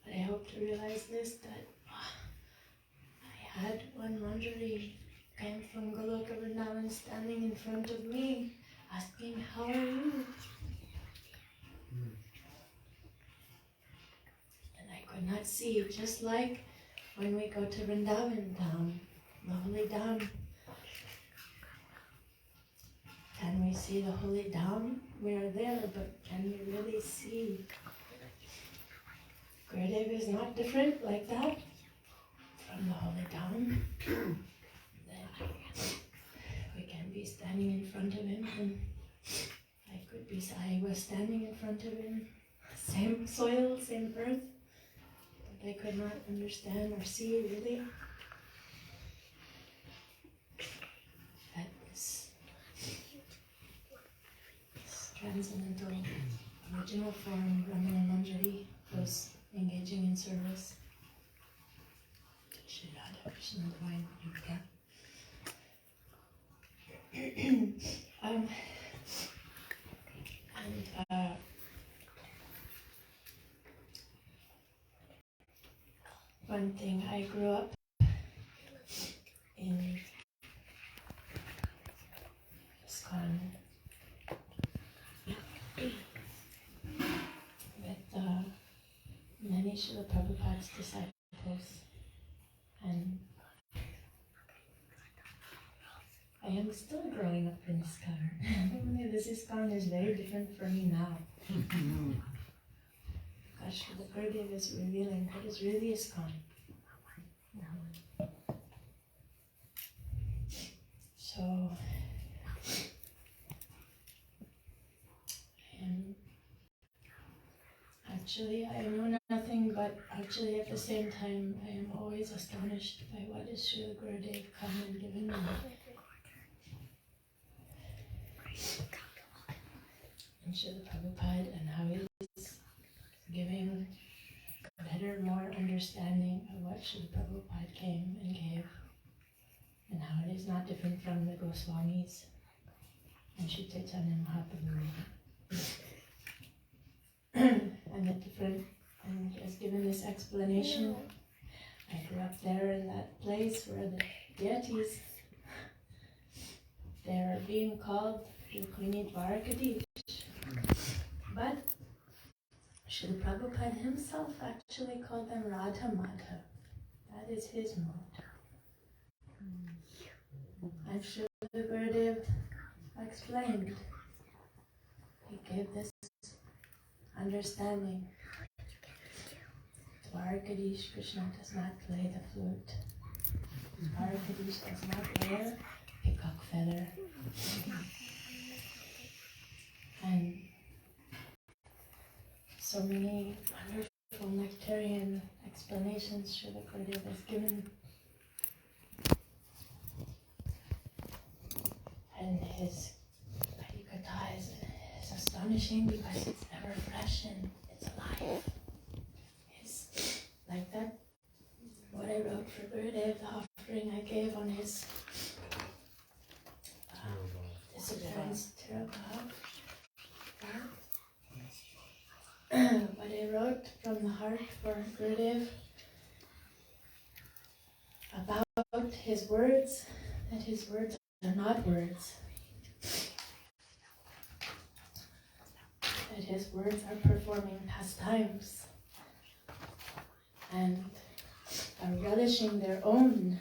but I hope to realize this, that I had one Manjari came from Goloka Vrindavan standing in front of me, asking, how are you? And I could not see, just like when we go to Vrindavan Dham, the holy Dham. Can we see the holy Dham? We are there, but can we really see? Gurudeva is not different like that from the holy Dham. Then we can be standing in front of him, and I was standing in front of him, same soil, same earth, but I could not understand or see really that this transcendental original form, Ramana Manjari, was engaging in service to Shri Radha Krishna Divine Yukta. One thing, I grew up in ISKCON many Srila Prabhupada's disciples, and I am still growing up in ISKCON. This ISKCON is very different for me now. Gosh, the Gurudeva is revealing what is really ISKCON. So, I know nothing, but actually at the same time, I am always astonished by what is Srila Gurudeva come and given me. And Srila Prabhupada, and how he's giving better, more understanding of what Srila Prabhupada came and gave, and how it is not different from the Goswamis and Sri Chaitanya Mahaprabhu. And the different, and he has given this explanation. I grew up there in that place where the deities, they're being called Rukmini Dwarkadish. But Srila Prabhupada himself actually called them Radha Madhav. That is his mode. And Srila Gurudeva explained. He gave this understanding. Dwarkadish, Krishna does not play the flute. Dwarkadish does not wear a peacock feather. And so many wonderful nectarian explanations Srila Gurudeva has given. And his Katha is astonishing because it's ever fresh and it's alive. It's like that, what I wrote for Gurudeva, the offering I gave on his disappearance, Tirabhav. What I wrote from the heart for Gurudeva about his words, that his words are not words. That his words are performing pastimes and are relishing their own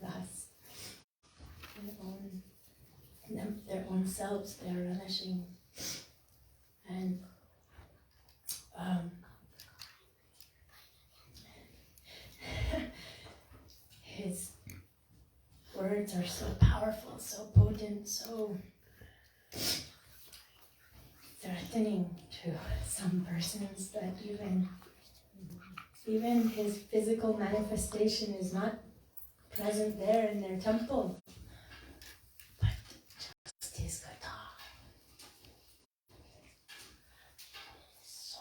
ras, their own selves. They are relishing, and his words are so powerful, so potent, so threatening to some persons that even his physical manifestation is not present there in their temple, but just his katha. So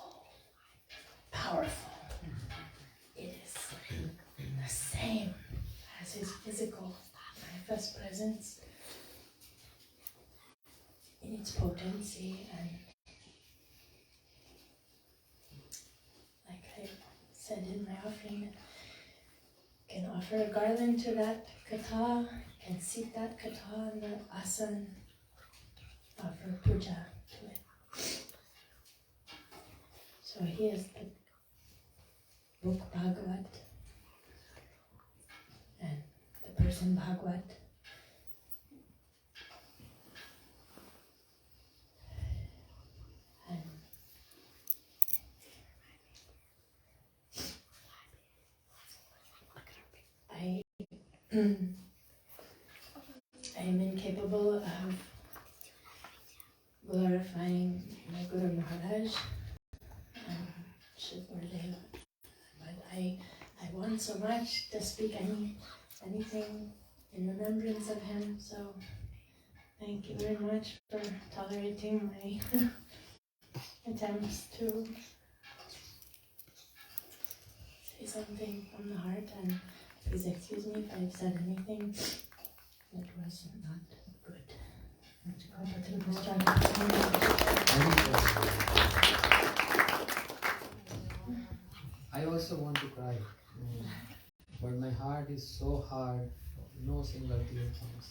powerful. It is the same as his physical manifest presence in its potency, and like I said in my offering, can offer a garland to that katha, can seat that katha in the asan, offer puja to it. So he is the book Bhagavat, and the person Bhagavat. I am incapable of glorifying my Guru Maharaj and Shri Gurudeva, but I want so much to speak anything in remembrance of him, so thank you very much for tolerating my attempts to say something from the heart, and please excuse me if I've said anything that was not good. I also want to cry, but my heart is so hard, no single tear comes.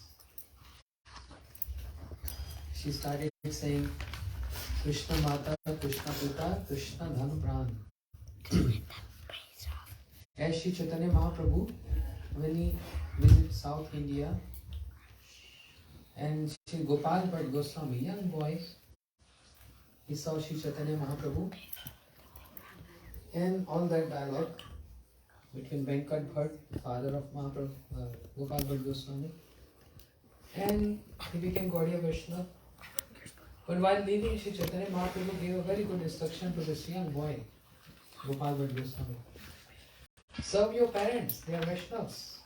She started saying, Krishna Mata, Krishna Pita, Krishna Dhan Pran. As Shri Chaitanya Mahaprabhu, when he visited South India, and Shri Gopal Bhatt Goswami, young boy, he saw Shri Chaitanya Mahaprabhu, and all that dialogue between Venkat Bhatt, father of Mahaprabhu, Gopal Bhatt Goswami, and he became Gaudiya Vaishnava. But while leaving, Shri Chaitanya Mahaprabhu gave a very good instruction to this young boy, Gopal Bhatt Goswami. Serve your parents, they are Vaishnavas.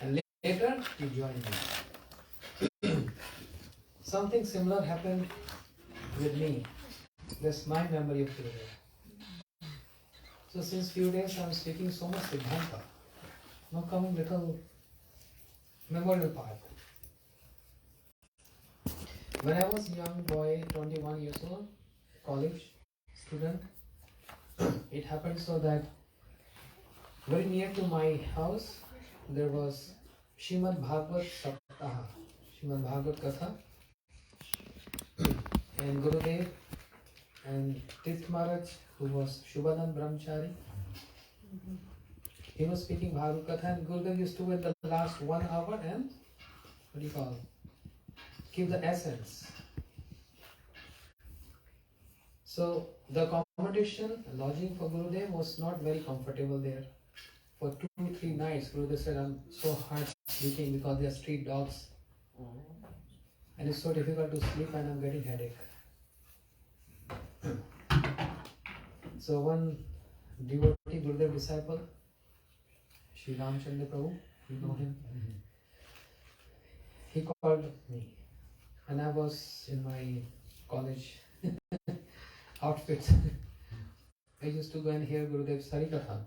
And later, you join me. Something similar happened with me. That's my memory of Gurudeva. So since few days I am speaking so much Siddhanta. Now coming little memorial part. When I was young boy, 21 years old, college student, it happened so that very near to my house there was Srimad Bhagavad Saptaha, Srimad Bhagavad Katha, and Gurudev and Tithi Maharaj, who was Shubhadan Brahmachari, he was speaking Bhagavad Katha, and Gurudev used to wait the last 1 hour and give the essence. So the accommodation, lodging for Gurudev was not very comfortable there. For 2-3 nights, Gurudev said, I'm so hard sleeping because there are street dogs. And it's so difficult to sleep and I'm getting headache. So one devotee, Gurudev disciple, Sri Ramchandra Prabhu, you know him, he called me. And I was in my college outfit. I used to go and hear Gurudev's Harikatha.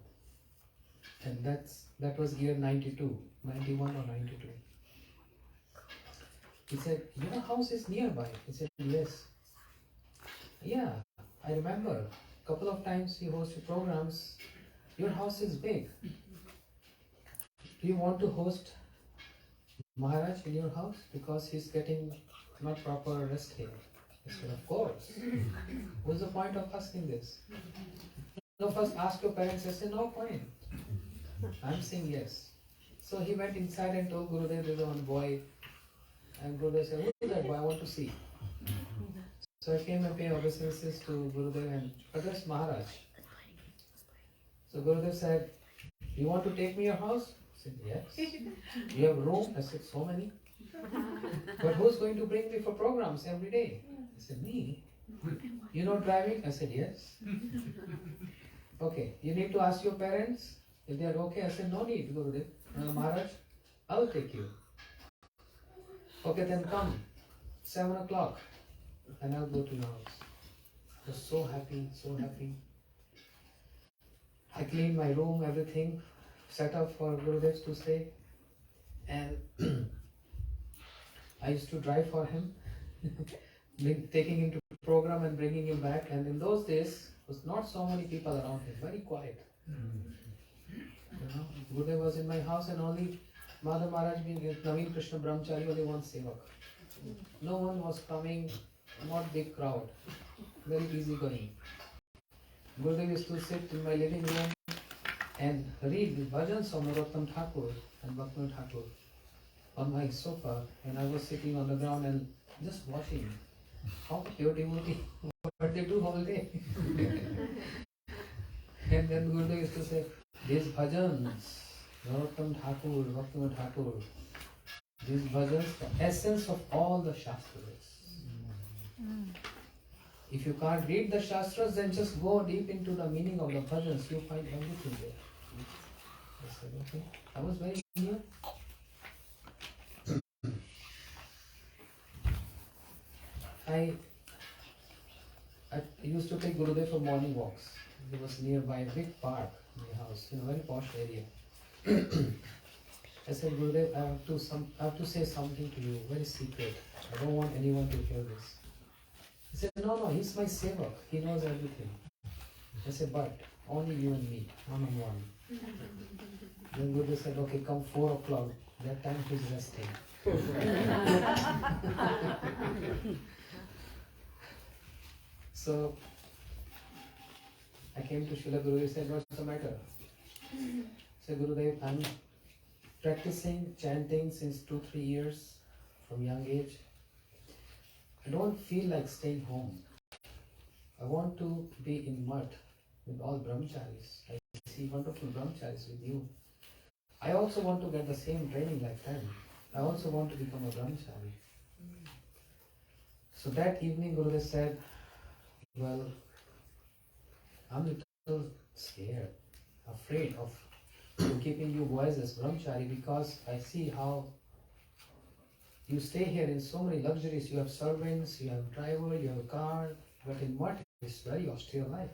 And that was year 92, 91 or 92. He said, your house is nearby. I said, yes. Yeah, I remember. Couple of times he hosted programs. Your house is big. Do you want to host Maharaj in your house? Because he's getting not proper rest here. I said, of course. What's the point of asking this? No, first ask your parents. I said, no point. I'm saying yes. So he went inside and told Gurudev there's one boy. And Gurudev said, who is that boy? I want to see. So I came and paid obeisances to Gurudev and addressed Maharaj. So Gurudev said, you want to take me your house? I said, yes. You have room? I said, so many. But who's going to bring me for programs every day? I said, me. You know driving? I said, yes. Okay, you need to ask your parents if they are okay. I said, no need, Gurudev. Maharaj, I will take you. Okay, then come. 7 o'clock. And I'll go to your house. I was so happy, so happy. I cleaned my room, everything, set up for Gurudev to stay. And I used to drive for him, taking him to the program and bringing him back. And in those days, was not so many people around him, very quiet. Gurudev was in my house and only Madhav Maharaj being Naveen Krishna Brahmachari, only one sevak. No one was coming, not big crowd, very easy going. Gurudev used to sit in my living room and read the bhajans of Narottam Thakur and Bhaktivinoda Thakur on my sofa, and I was sitting on the ground and just watching how pure devotee, what they do all day. And then Gurudev used to say, these bhajans, Narottam Thakur, Bhaktivinoda Thakur, these bhajans, the essence of all the Shastras. If you can't read the Shastras, then just go deep into the meaning of the bhajans, you find everything there. I said, okay. I was very new. I used to take Gurudev for morning walks. It was nearby a big park in my house, in a very posh area. I said, Gurudev, I have to say something to you, very secret. I don't want anyone to hear this. He said, no, he's my sevak. He knows everything. I said, but only you and me, one-on-one. Then Gurudev said, okay, come 4 o'clock. That time he's resting. So I came to Srila Gurudev and said, what's the matter? I said, Gurudev, I'm practicing chanting since 2-3 years from young age. I don't feel like staying home. I want to be in mud with all brahmacharis. I see wonderful brahmacharis with you. I also want to get the same training like them. I also want to become a brahmachari. So that evening Gurudev said, well, I'm a little scared, afraid of keeping you boys as brahmachari because I see how you stay here in so many luxuries. You have servants, you have driver, you have a car, but in what is very austere life.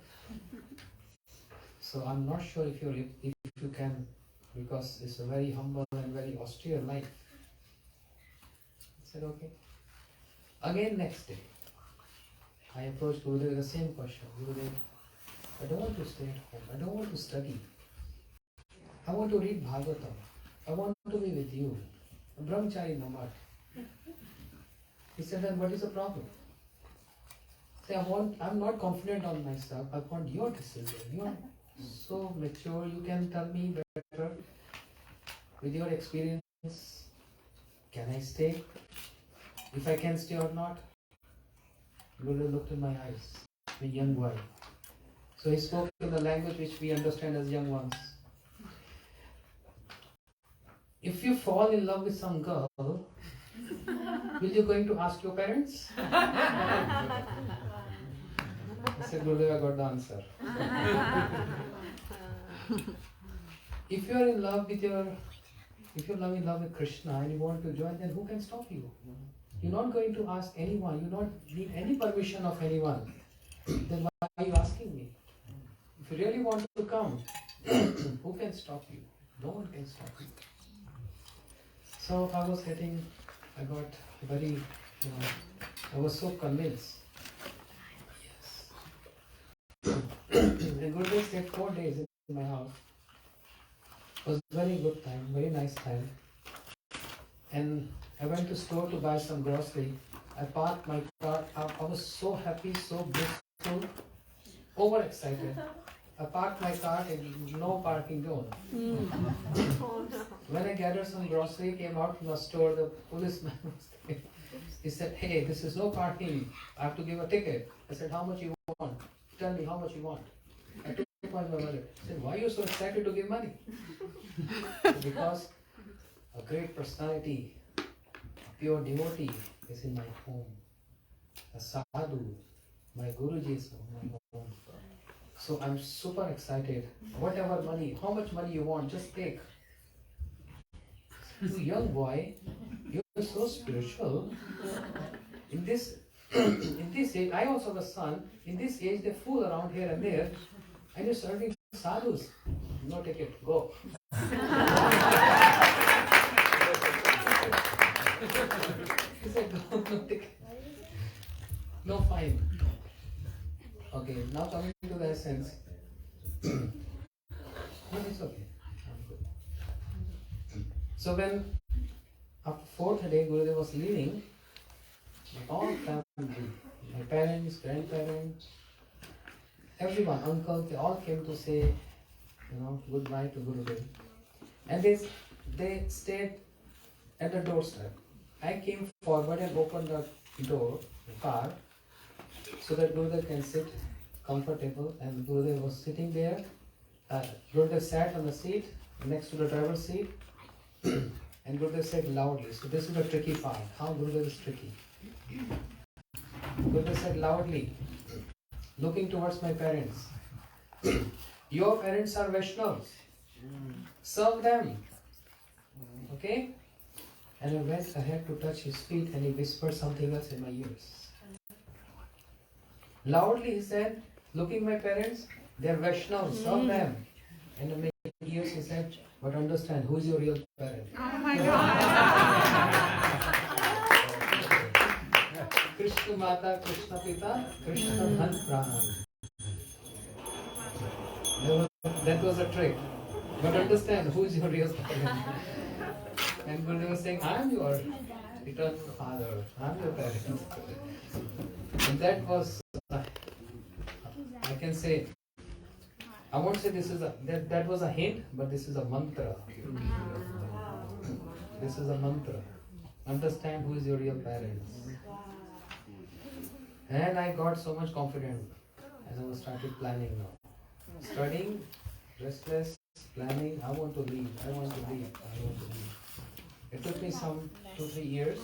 So I'm not sure if you can, because it's a very humble and very austere life. I said, okay. Again next day, I approached Gurudev with the same question. Gurudev, I don't want to stay at home. I don't want to study. I want to read Bhagavatam. I want to be with you. A brahmachari namad. He said, then what is the problem? Say, I'm not confident on myself. I want your decision. You are so mature. You can tell me better with your experience. Can I stay? If I can stay or not? Gurudev looked in my eyes, a young boy. So he spoke in the language which we understand as young ones. If you fall in love with some girl, will you going to ask your parents? I said, Gurudeva, I got the answer. If you are in love with if you're in love with Krishna and you want to join, then who can stop you? You're not going to ask anyone. You don't need any permission of anyone. Then why are you asking me? If you really want to come, who can stop you? No one can stop you. So I was so convinced. Yes. And Gurudev stayed 4 days in my house. It was a very good time, very nice time. And I went to store to buy some grocery. I parked my car. I was so happy, so blissful, overexcited. I parked my car in no parking zone. When I gathered some grocery, came out from the store, the policeman was there. He said, hey, this is no parking. I have to give a ticket. I said, how much you want? Tell me how much you want. I took my wallet. I said, why are you so excited to give money? Because a great personality, a pure devotee is in my home. A sadhu, my Guruji is in my home. So I'm super excited. Whatever money, how much money you want, just take. You young boy, you're so spiritual. In this age, I also have a son. In this age, they fool around here and there, and you're serving sadhus. No ticket, go. He said, no ticket, no fine. Okay, now coming to the essence. No, it's okay. I'm good. So when after 4th day Gurudev was leaving, all family, my parents, grandparents, everyone, uncle, they all came to say, goodbye to Gurudev. And they stayed at the doorstep. I came forward and opened the door, the car, so that Gurudev can sit comfortable, and Gurudev was sitting there. Gurudev sat on the seat next to the driver's seat, and Gurudev said loudly. So this is the tricky part, how Gurudev is tricky. Gurudev said loudly, looking towards my parents, your parents are Vaishnavas, serve them, okay? And I went ahead to touch his feet, and he whispered something else in my ears. Loudly he said, looking my parents, they are Vaishnavas, serve them. And in my ears he said, but understand, who is your real parent? Oh my God! Krishna Mata, Krishna Pita, Krishna Dhan Pran. That was a trick. But understand, who is your real parent? And Gurudev was saying, I am your eternal father, I am your parent. And that was I can say, I won't say this is that was a hint, but this is a mantra. This is a mantra. Understand who is your real parents. And I got so much confident as I was started planning now. Studying, restless, planning, I want to leave, I want to leave, I want to leave. It took me some 2-3 years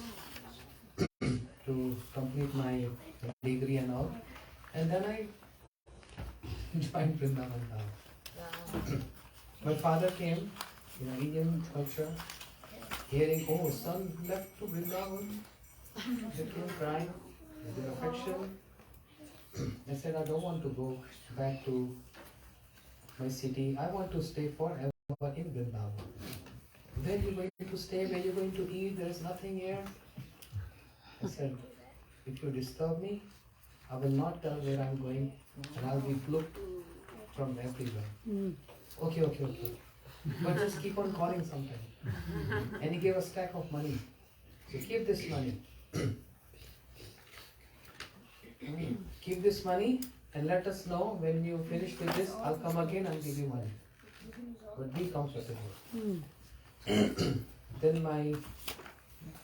to complete my degree and all. And then I joined Vrindavan now. My father came in an Indian culture, hearing, oh, son left to Vrindavan. They came crying, their affection. I said, I don't want to go back to my city. I want to stay forever in Vrindavan. Where are you going to stay? Where are you going to eat? There is nothing here. I said, if you disturb me, I will not tell where I am going and I will be looked from everywhere. Okay. But just keep on calling sometime. And he gave a stack of money. So keep this money. Keep this money and let us know when you finish with this, I'll come again and give you money. But be comfortable. Then my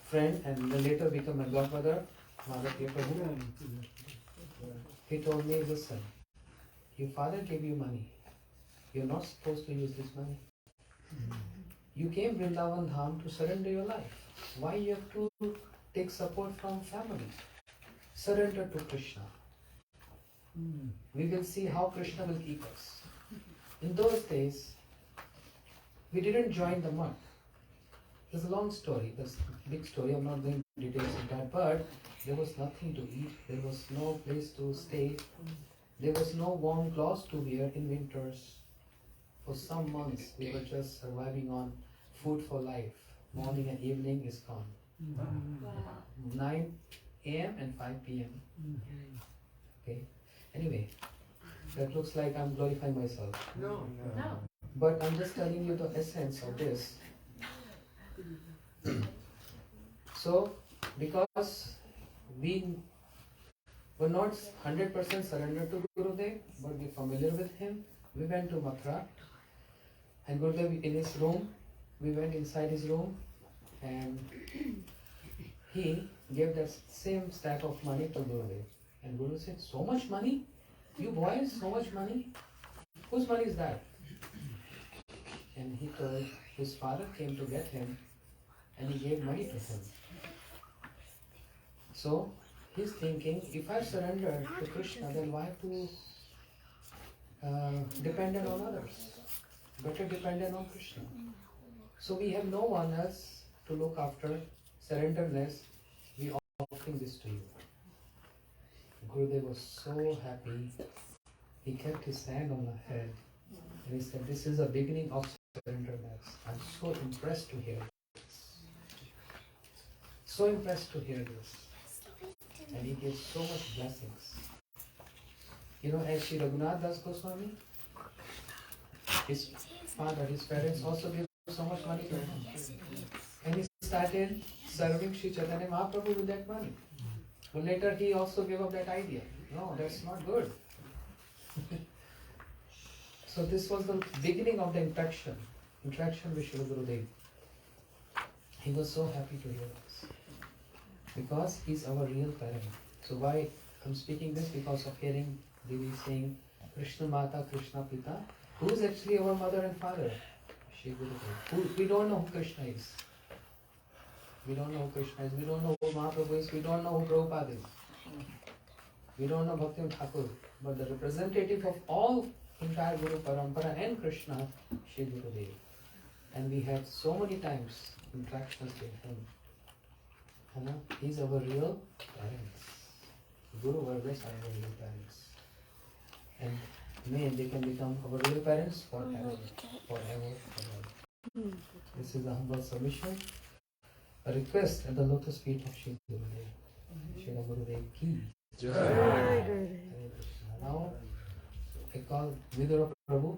friend and then later become my godfather, he told me, listen, your father gave you money. You're not supposed to use this money. You came Vrindavan Dham to surrender your life. Why you have to take support from family? Surrender to Krishna. We will see how Krishna will keep us. In those days, we didn't join the month. There's a long story, there's a big story, I'm not going into details of that, but there was nothing to eat, there was no place to stay, there was no warm clothes to wear in winters. For some months, we were just surviving on food for life. Morning and evening is gone. 9 a.m. and 5 p.m. Okay. Anyway, that looks like I'm glorifying myself. No. But I'm just telling you the essence of this. So, because we were not 100% surrendered to Gurudev, but we're familiar with him, we went to Mathura. And Gurudev in his room, we went inside his room and he gave that same stack of money to Gurudev. And Guru said, so much money? You boys, so much money? Whose money is that? And he told his father came to get him and he gave money to him. So he's thinking, if I surrender to Krishna, then why to dependent on others? Better dependent on Krishna. So we have no one else to look after, surrenderness, we are offering this to you. Gurudev was so happy. He kept his hand on my head and he said, this is a beginning of surrenderness. I'm so impressed to hear this. So impressed to hear this. And he gave so much blessings. You know, as Sri Raghunath Das Goswami, his father, his parents also gave so much money to him. And he started serving Sri Chaitanya Mahaprabhu with that money. But later he also gave up that idea. No, that's not good. So this was the beginning of the interaction with Srila Gurudev. He was so happy to hear this. Because he's our real parent. So why I'm speaking this? Because of hearing Devi saying Krishna Mata, Krishna Pita. Who is actually our mother and father? Shri Gurudev. We don't know who Krishna is. We don't know who Krishna is. We don't know who Mahaprabhu is. We don't know who Prabhupada is. We don't know Bhakti Thakur. But the representative of all entire Guru Parampara and Krishna, Shri Gurudev. And we have so many times interactions with him. He's our real parents. Guru Vargas are our real parents. And may they can become our real parents forever. This is a humble submission. A request at the lotus feet of Shri Gurudev. Shri Gurudev ki Jai. Hare Krishna. Now I call Vidura Prabhu.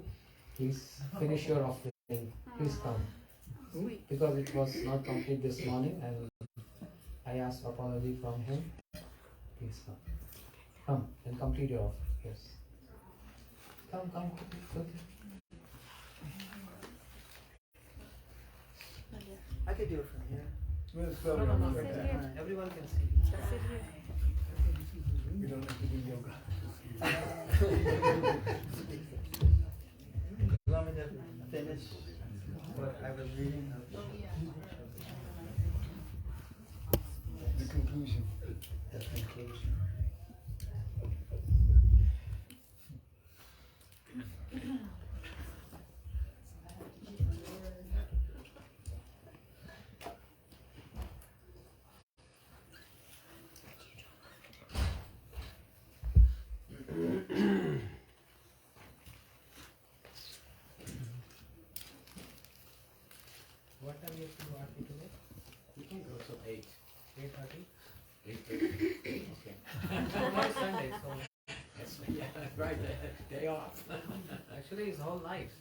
Please finish your offering. Please come. Because it was not complete this morning and I asked apology from him. Please come. Come and complete your offering. Yes. Come, quick. I could do it from here. Let's go. No. Everyone can see. You don't have to do yoga. You want me to finish what I was reading? The conclusion. The conclusion. What time you have to go Aarti today? You can go till 8. 8:30? 8:30. Okay. Tomorrow is Sunday, so That's, yeah, right, day off. actually it's whole night.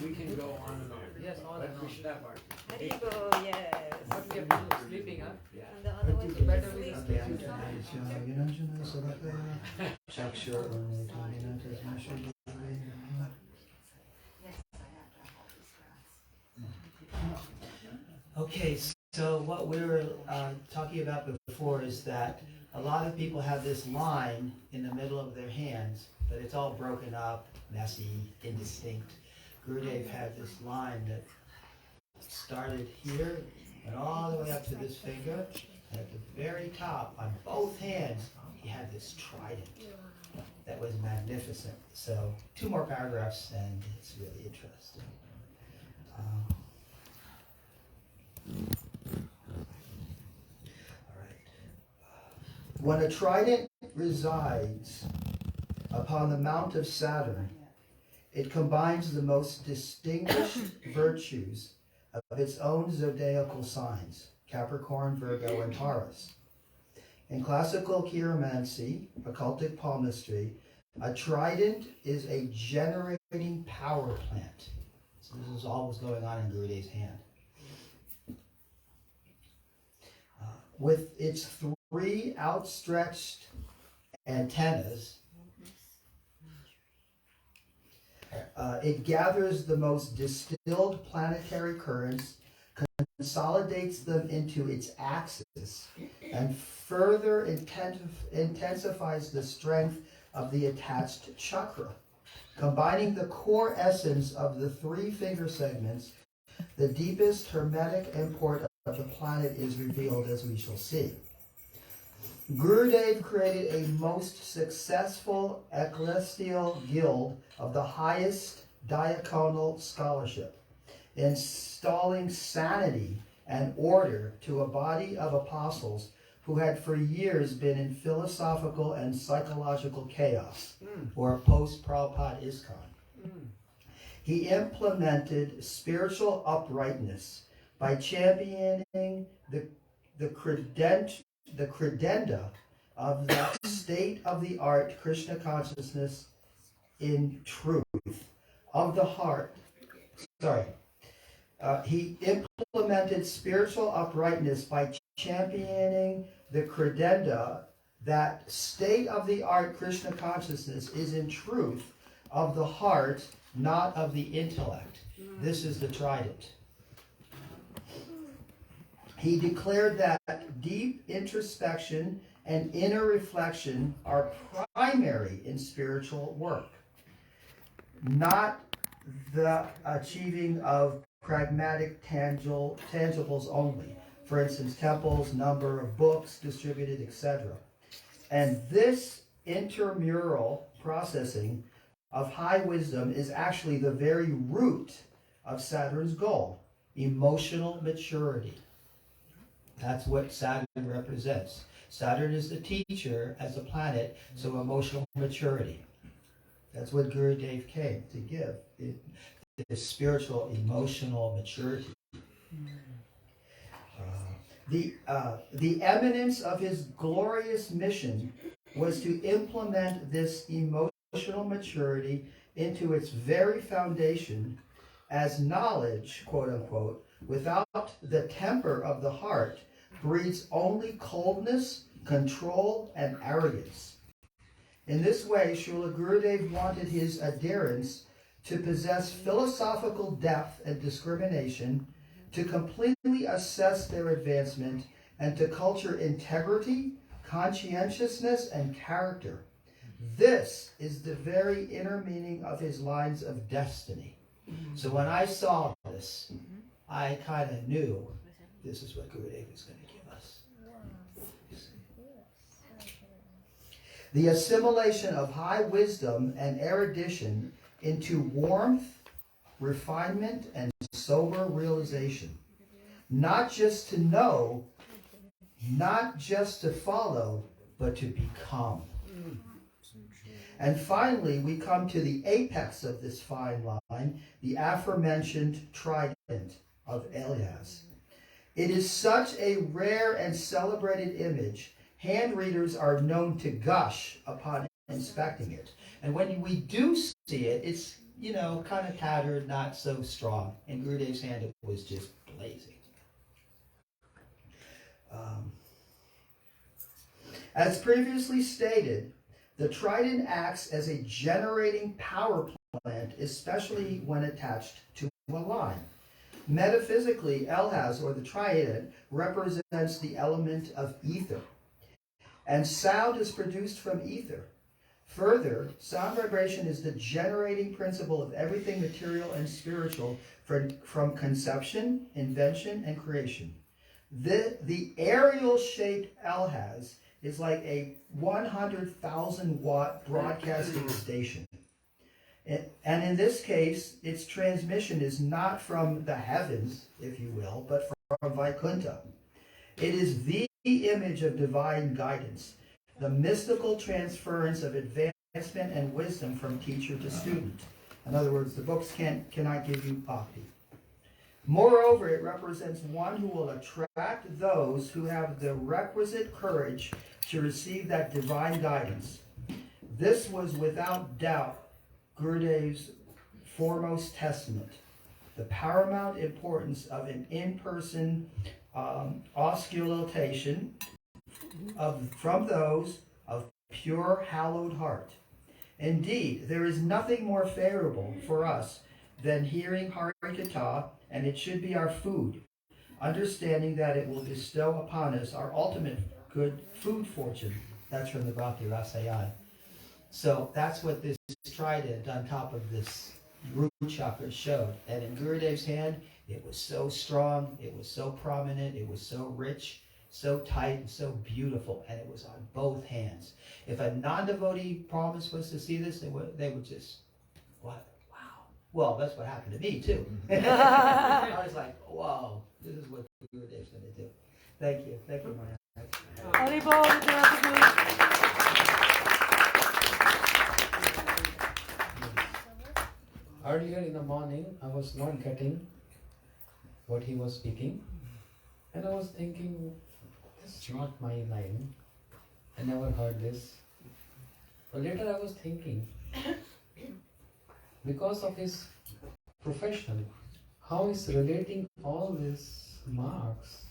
We can go on and on. Yes, on But and we on. should have our. Haribo, yes. But we have to do sleeping, huh? Yeah. And the other one It's you better just with sleep. Okay, so what we were talking about before is that a lot of people have this line in the middle of their hands, but it's all broken up, messy, indistinct. Gurudev had this line that started here, went all the way up to this finger, and at the very top, on both hands, he had this trident that was magnificent. So 2 more paragraphs, and it's really interesting. All right. When a trident resides upon the mount of Saturn, it combines the most distinguished virtues of its own zodiacal signs, Capricorn, Virgo, and Taurus. In classical chiromancy, occultic palmistry, a trident is a generating power plant. So this is all what's going on in Gurudev's hand. With its 3 outstretched antennas, it gathers the most distilled planetary currents, consolidates them into its axis, and further intensifies the strength of the attached chakra. Combining the core essence of the 3 finger segments, the deepest hermetic import of the planet is revealed, as we shall see. Gurudev created a most successful ecclesial guild of the highest diaconal scholarship, installing sanity and order to a body of apostles who had for years been in philosophical and psychological chaos, or post-Prabhupada ISKCON. He implemented spiritual uprightness by championing the credenda of the state-of-the-art Krishna consciousness in truth of the heart. He implemented spiritual uprightness by championing the credenda that state-of-the-art Krishna consciousness is in truth of the heart, not of the intellect. This is the trident. He declared that deep introspection and inner reflection are primary in spiritual work, not the achieving of pragmatic tangibles only. For instance, temples, number of books distributed, etc. And this intramural processing of high wisdom is actually the very root of Saturn's goal, emotional maturity. That's what Saturn represents. Saturn is the teacher as a planet, so emotional maturity. That's what Gurudev came to give, this spiritual, emotional maturity. The eminence of his glorious mission was to implement this emotional maturity into its very foundation, as knowledge, quote unquote, without the temper of the heart, breeds only coldness, control, and arrogance. In this way, Srila Gurudev wanted his adherents to possess philosophical depth and discrimination, to completely assess their advancement, and to culture integrity, conscientiousness, and character. This is the very inner meaning of his lines of destiny. So when I saw this, I kind of knew this is what Gurudev is going to give us. The assimilation of high wisdom and erudition into warmth, refinement, and sober realization. Not just to know, not just to follow, but to become. And finally, we come to the apex of this fine line, the aforementioned trident of Elias. It is such a rare and celebrated image, hand readers are known to gush upon inspecting it. And when we do see it, it's, kind of tattered, not so strong. In Gurudev's hand, it was just blazing. As previously stated, the trident acts as a generating power plant, especially when attached to a line. Metaphysically, Elhaz, or the trident, represents the element of ether, and sound is produced from ether. Further, sound vibration is the generating principle of everything material and spiritual from conception, invention, and creation. The aerial-shaped Elhaz is like a 100,000 watt broadcasting station. And in this case, its transmission is not from the heavens, if you will, but from Vaikuntha. It is the image of divine guidance, the mystical transference of advancement and wisdom from teacher to student. In other words, the books cannot give you bhakti. Moreover, it represents one who will attract those who have the requisite courage to receive that divine guidance. This was without doubt Gurudev's foremost testament, the paramount importance of an in-person auscultation from those of pure hallowed heart. Indeed, there is nothing more favorable for us than hearing Harikatha, and it should be our food, understanding that it will bestow upon us our ultimate good food fortune. That's from the Bhakti Rasayana. So that's what this trident on top of this root chakra showed. And in Gurudev's hand, it was so strong, it was so prominent, it was so rich, so tight, and so beautiful, and it was on both hands. If a non-devotee promise was to see this, they would just, what? Wow. Well, that's what happened to me, too. I was like, wow, this is what Gurudev's going to do. Thank you. Thank you, Maya. Earlier in the morning, I was not getting what he was speaking, and I was thinking, this is not my line. I never heard this. But later I was thinking, because of his profession, how he's relating all these marks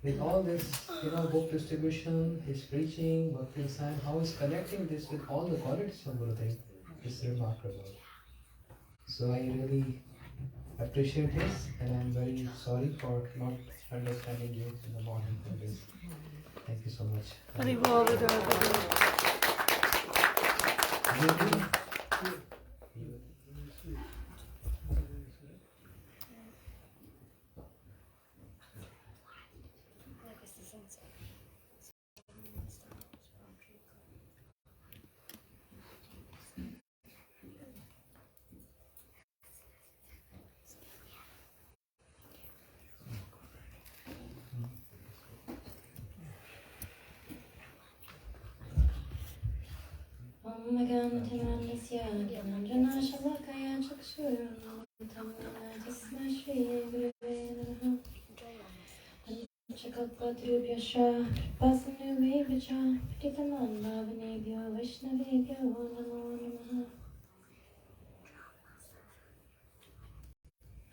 with all this, book distribution, his preaching, bhakti sign, how he's connecting this with all the qualities of Gurudev is remarkable. So I really appreciate this, and I'm very sorry for not understanding you in the morning for this. Thank you so much.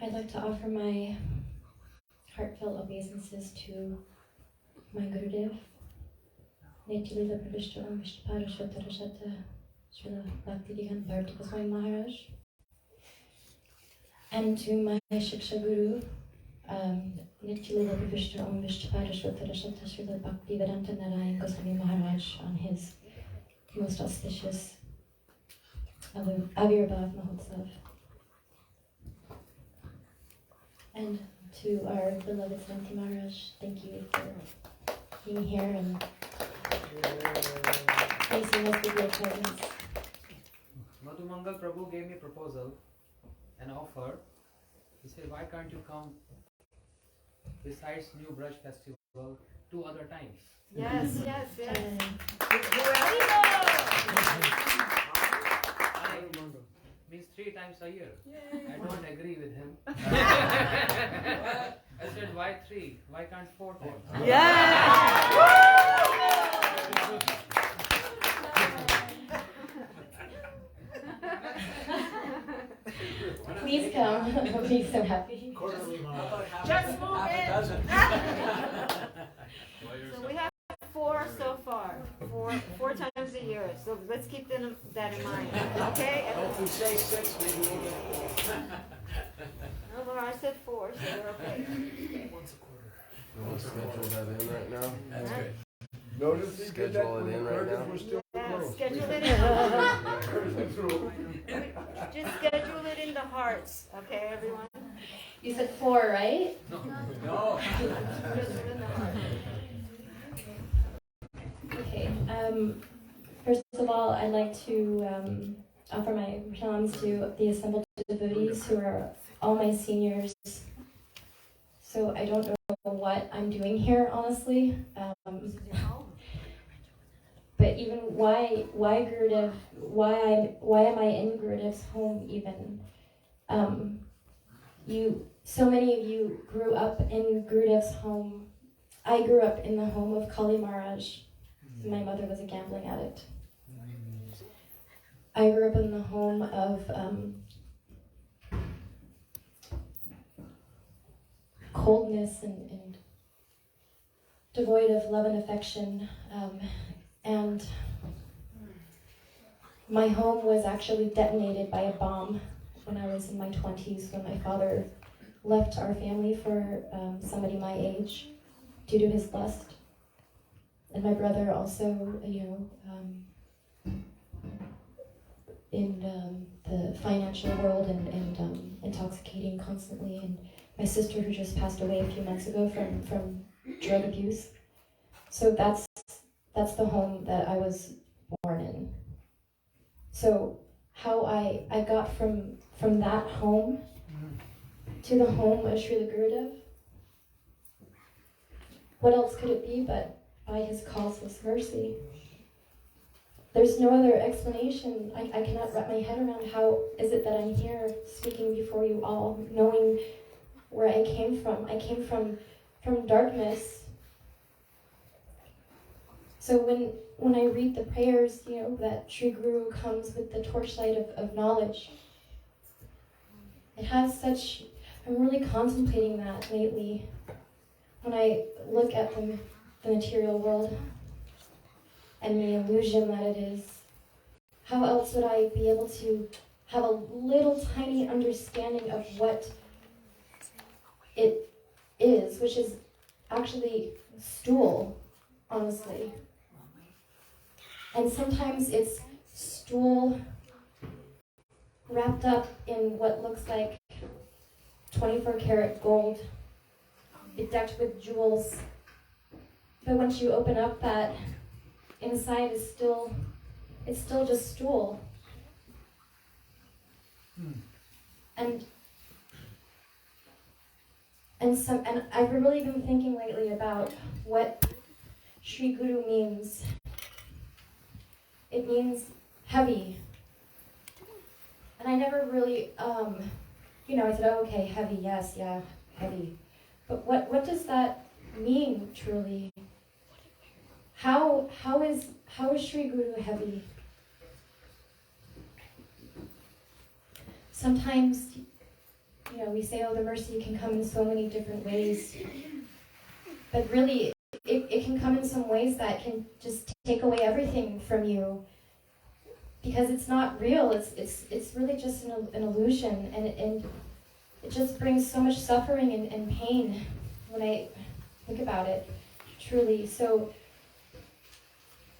I'd like to offer my heartfelt obeisances to my Gurudev, Nityalila Pravishta Om Vishnuparashvatarashata Srila Bhaktivedanta Bharti Goswami Maharaj. And to my Shiksha Guru, Nityalila Pravishta Om Vishnuparashvatarashata Srila Bhaktivedanta Narayan Goswami Maharaj on his most auspicious Avirbhava Mahotsav. And to our beloved Santi Maharaj, thank you for being here and facing us with your presence. Madhumangal Prabhu gave me a proposal, an offer. He said, why can't you come besides New Braj Festival 2 other times? Yes, yes, yes. Means 3 times a year. I don't agree with him. I said, why 3? Why can't 4 times? Please come. I'll be so happy. Just move in. So we have 4 so far. 4 times a year. So let's keep that in mind. Okay? If we say 6, maybe we'll get 4. No, well, I said 4, so we're okay. Once a quarter. You want to schedule that in right now? That's good. Notice he did that schedule it in right now. Yeah, schedule it in. Just schedule it in the hearts. Okay, everyone? You said 4, right? No. Schedule in the heart. Okay. First of all, I'd like to offer my pranams to the assembled devotees who are all my seniors. So I don't know what I'm doing here, honestly. But even why Gurudev? Why am I in Gurudev's home even? So many of you grew up in Gurudev's home. I grew up in the home of Kali Maharaj. My mother was a gambling addict. I grew up in the home of coldness and devoid of love and affection. And my home was actually detonated by a bomb when I was in my 20s, when my father left our family for somebody my age due to his lust. And my brother also, in the financial world and intoxicating constantly. And my sister, who just passed away a few months ago from drug abuse. So that's the home that I was born in. So how I got from that home to the home of Srila Gurudev, what else could it be but by his causeless mercy? There's no other explanation. I cannot wrap my head around how is it that I'm here speaking before you all, knowing where I came from. I came from darkness. So when I read the prayers, that Sri Guru comes with the torchlight of knowledge, it has such, I'm really contemplating that lately when I look at the material world and the illusion that it is. How else would I be able to have a little tiny understanding of what it is, which is actually stool, honestly. And sometimes it's stool wrapped up in what looks like 24 karat gold, bedecked with jewels. But once you open up, that inside is still just stool. And I've really been thinking lately about what Sri Guru means. It means heavy. And I never really, I said, oh, okay, heavy, yes, yeah, heavy. But what does that mean, truly? How is Sri Guru heavy? Sometimes, we say, oh, the mercy can come in so many different ways. But really, it can come in some ways that can just take away everything from you because it's not real. It's really just an illusion, and it just brings so much suffering and pain when I think about it, truly. So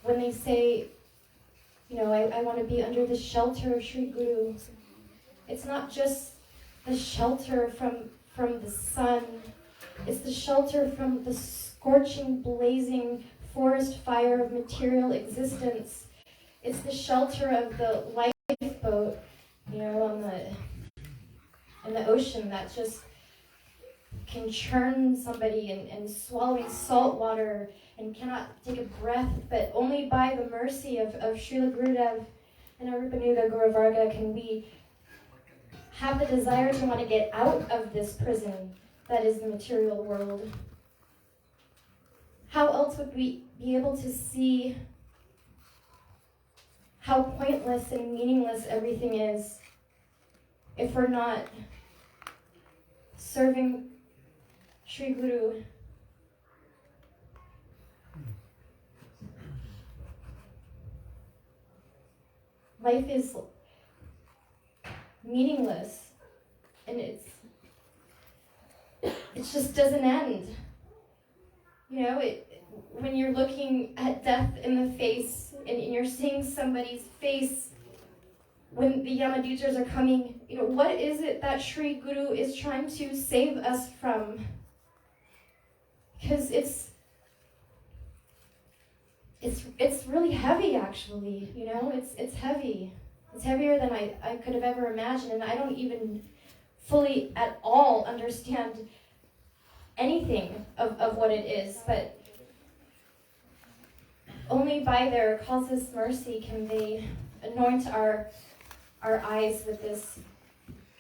when they say, I want to be under the shelter of Sri Guru, it's not just the shelter from the sun. It's the shelter from the scorching, blazing forest fire of material existence. It's the shelter of the lifeboat, in the ocean that just can churn somebody and swallowing salt water and cannot take a breath, but only by the mercy of Srila Gurudeva and Avirbhava Guru Varga can we have the desire to want to get out of this prison that is the material world. How else would we be able to see how pointless and meaningless everything is if we're not serving Sri Guru? Life is meaningless, and it just doesn't end. When you're looking at death in the face and you're seeing somebody's face when the Yamadutas are coming, what is it that Sri Guru is trying to save us from? Because it's really heavy, actually. It's heavy. It's heavier than I could have ever imagined, and I don't even fully at all understand anything of what it is, but only by their causeless mercy can they anoint our eyes with this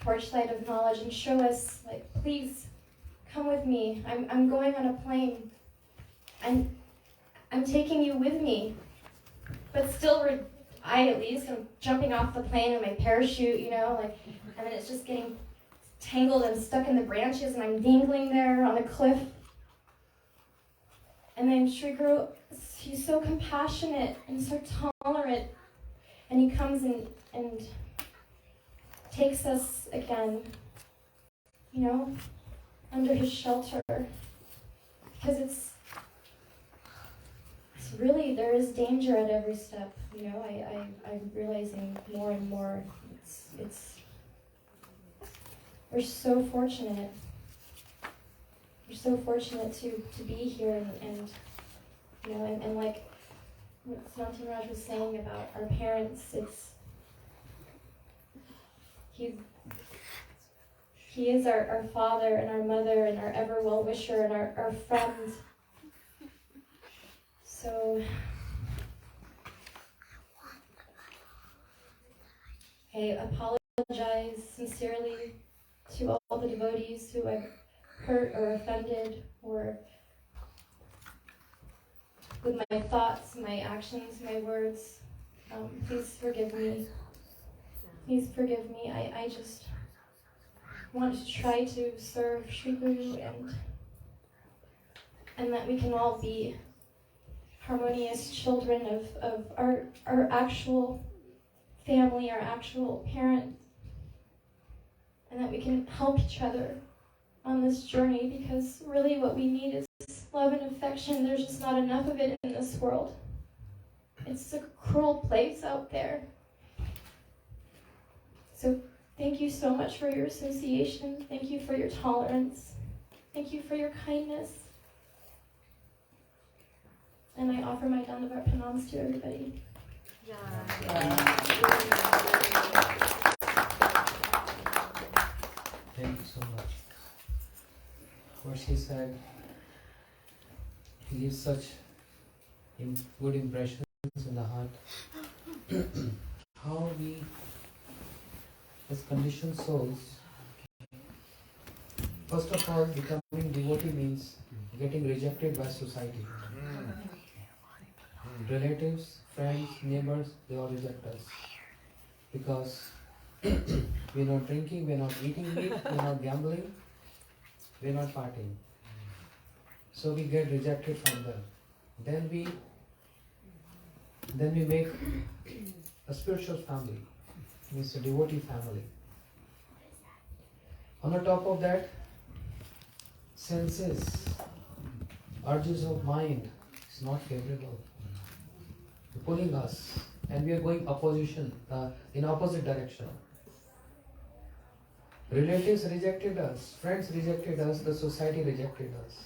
torchlight of knowledge and show us, please come with me. I'm going on a plane, and I'm taking you with me. But still, I at least am jumping off the plane in my parachute, and then it's just getting tangled and stuck in the branches, and I'm dangling there on a cliff. And then Sri Guru, he's so compassionate and so tolerant, and he comes and takes us again, under his shelter. Because it's really, there is danger at every step, I'm realizing more and more. We're so fortunate. We're so fortunate to be here and like what Santi Raj was saying about our parents, he is our father and our mother and our ever well-wisher and our friend. So I apologize sincerely to all the devotees who I've hurt or offended, or with my thoughts, my actions, my words. Please forgive me. Please forgive me. I just want to try to serve Sri Guru and that we can all be harmonious children of our actual family, our actual parents, and that we can help each other on this journey, because really what we need is love and affection. There's just not enough of it in this world. It's a cruel place out there. So thank you so much for your association. Thank you for your tolerance. Thank you for your kindness. And I offer my Dandavat pranams to everybody. Thank you so much. What she said gives such good impressions in the heart. How we, as conditioned souls, first of all, becoming devotee means getting rejected by society. Relatives, friends, neighbors, they all reject us. Because we're not drinking, we're not eating meat, we're not gambling, we're not partying. So we get rejected from them. Then we Then we make a spiritual family, means a devotee family. On the top of that, senses, urges of mind is not favorable, pulling us, and we are going in opposite direction. Relatives rejected us, friends rejected us, the society rejected us.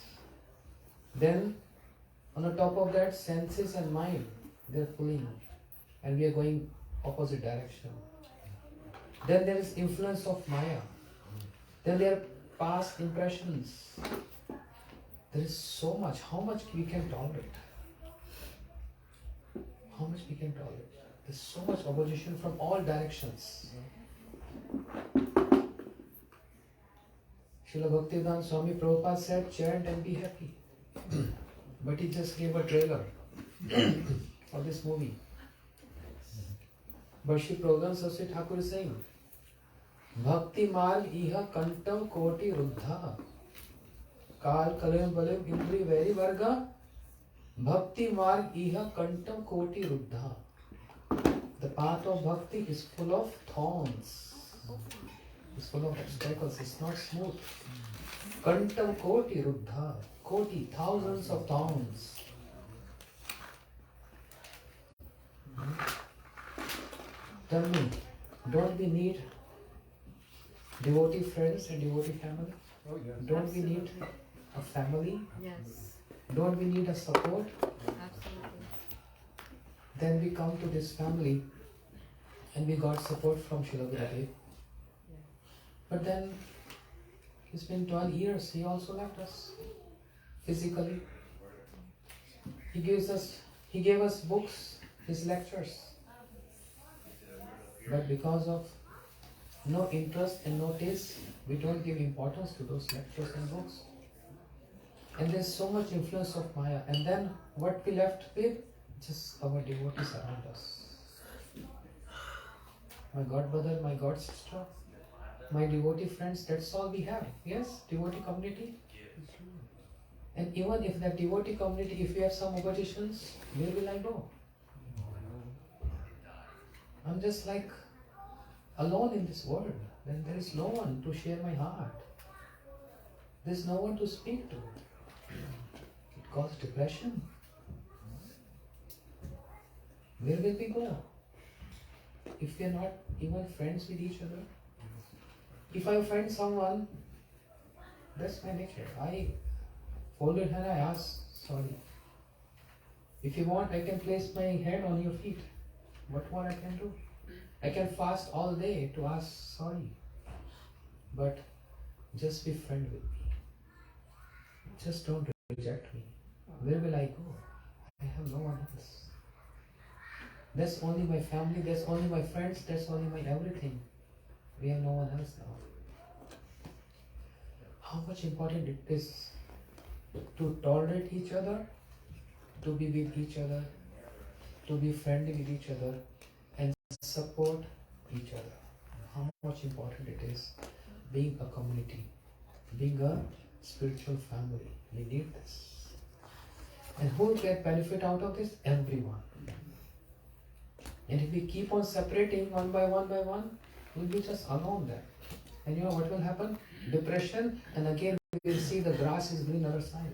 Then, on the top of that, senses and mind, they are pulling, and we are going opposite direction. Then there is influence of Maya. Then there are past impressions. There is so much. How much we can tolerate? How much we can tolerate? There's so much opposition from all directions. Srila Bhaktivedanta Swami Prabhupada said, chant and be happy. But he just gave a trailer for this movie. But Shri Prabhupada Saraswati Thakur is saying, Bhakti marg iha kantam koti ruddha kal kalayam balayam indri veri varga Bhakti marg iha kantam koti ruddha. The path of bhakti is full of thorns. It's full of obstacles. It's not smooth. Kantam koti ruddha. Koti, thousands of thorns. Tell me, don't we need devotee friends and devotee family? Oh, yes. Don't we need a family? Yes, Don't we need a support? absolutely. Then we come to this family and we got support from Srila Gurudeva. But then it's been 12 years, he also left us physically. He gave us books, his lectures. But because of no interest and no taste, we don't give importance to those lectures and books. And there's so much influence of Maya. And then what we left with? Just our devotees around us. My god brother, my god sister, my devotee friends, that's all we have. Yes, devotee community. And even if that devotee community, if we have some oppositions, where will I go? I'm just like alone in this world. Then there is no one to share my heart. There is no one to speak to. It causes depression. Where will we go? If we are not even friends with each other. If I offend someone, that's my nature. I folded hand, I ask sorry. If you want, I can place my head on your feet. What more I can do? I can fast all day to ask sorry. But just be friend with me. Just don't reject me. Where will I go? I have no one else. That's only my family, that's only my friends, that's only my everything. We have no one else now. How much important it is to tolerate each other, to be with each other, to be friendly with each other, and support each other. How much important it is being a community, being a spiritual family. We need this. And who will get benefit out of this? Everyone. And if we keep on separating one by one, we'll be just alone there. And you know what will happen? Depression, and again we will see the grass is green other side.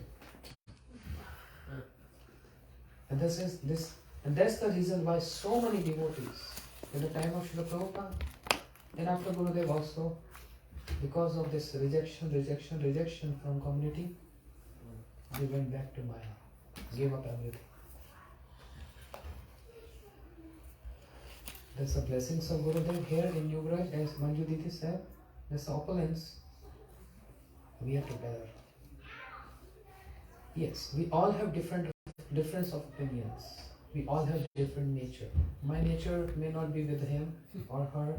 And that's the reason why so many devotees in the time of Srila Prabhupada and after Gurudeva also, because of this rejection from community, they went back to Maya, gave up everything. That's the blessings of Gurudeva here in New Braj, as Manju Diti said. That's the opulence. We are together. Yes, we all have difference of opinions. We all have different nature. My nature may not be with him or her,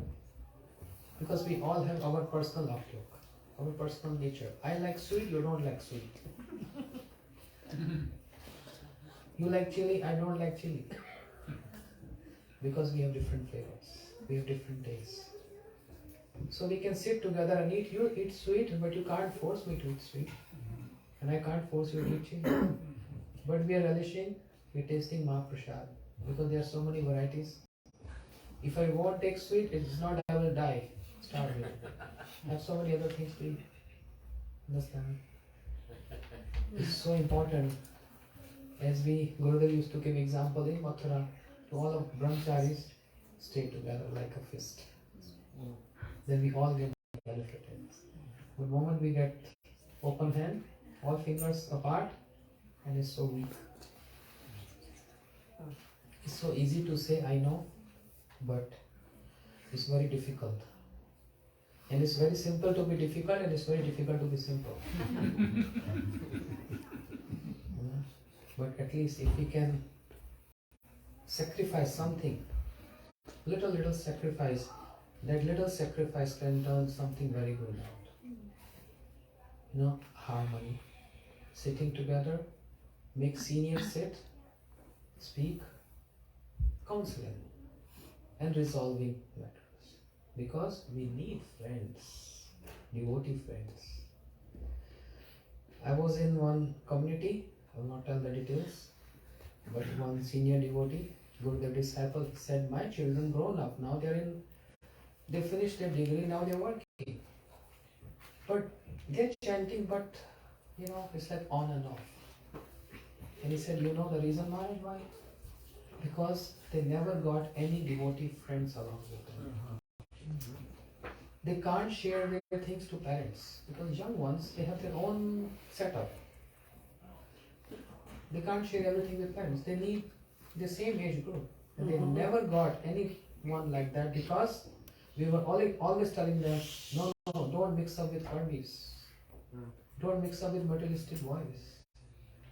because we all have our personal outlook, our personal nature. I like sweet, you don't like sweet. You like chili, I don't like chili. Because we have different flavors, we have different tastes. So we can sit together and eat. You eat sweet, but you can't force me to eat sweet. And I can't force you to eat chili. But we are relishing, we are tasting Mahaprasad. because there are so many varieties. If I won't take sweet, it's not I will die. Starving. I have so many other things to eat. Understand? It's so important. As Gurudeva used to give example in Mathura, to all of brahmacharis, stay together like a fist. Then we all get benefited. The moment we get open hand, all fingers apart, and it's so weak. It's so easy to say I know, but it's very difficult. And it's very simple to be difficult, and it's very difficult to be simple. But at least if we can sacrifice something, little sacrifice, that little sacrifice can turn something very good out. Harmony, sitting together, make seniors sit, speak, counseling, and resolving matters. Because we need friends, devotee friends. I was in one community, I will not tell the details, but one senior devotee, Gurudeva disciple, said, my children grown up, now they finished their degree, now they're working. But they're chanting, but it's like on and off. And he said, the reason, Maharaj, why? Because they never got any devotee friends along with them. They can't share their things to parents, because young ones, they have their own setup. They can't share everything with parents. They need the same age group. And they never got anyone like that, because we were always telling them, no, don't mix up with karmis. Don't mix up with materialistic boys.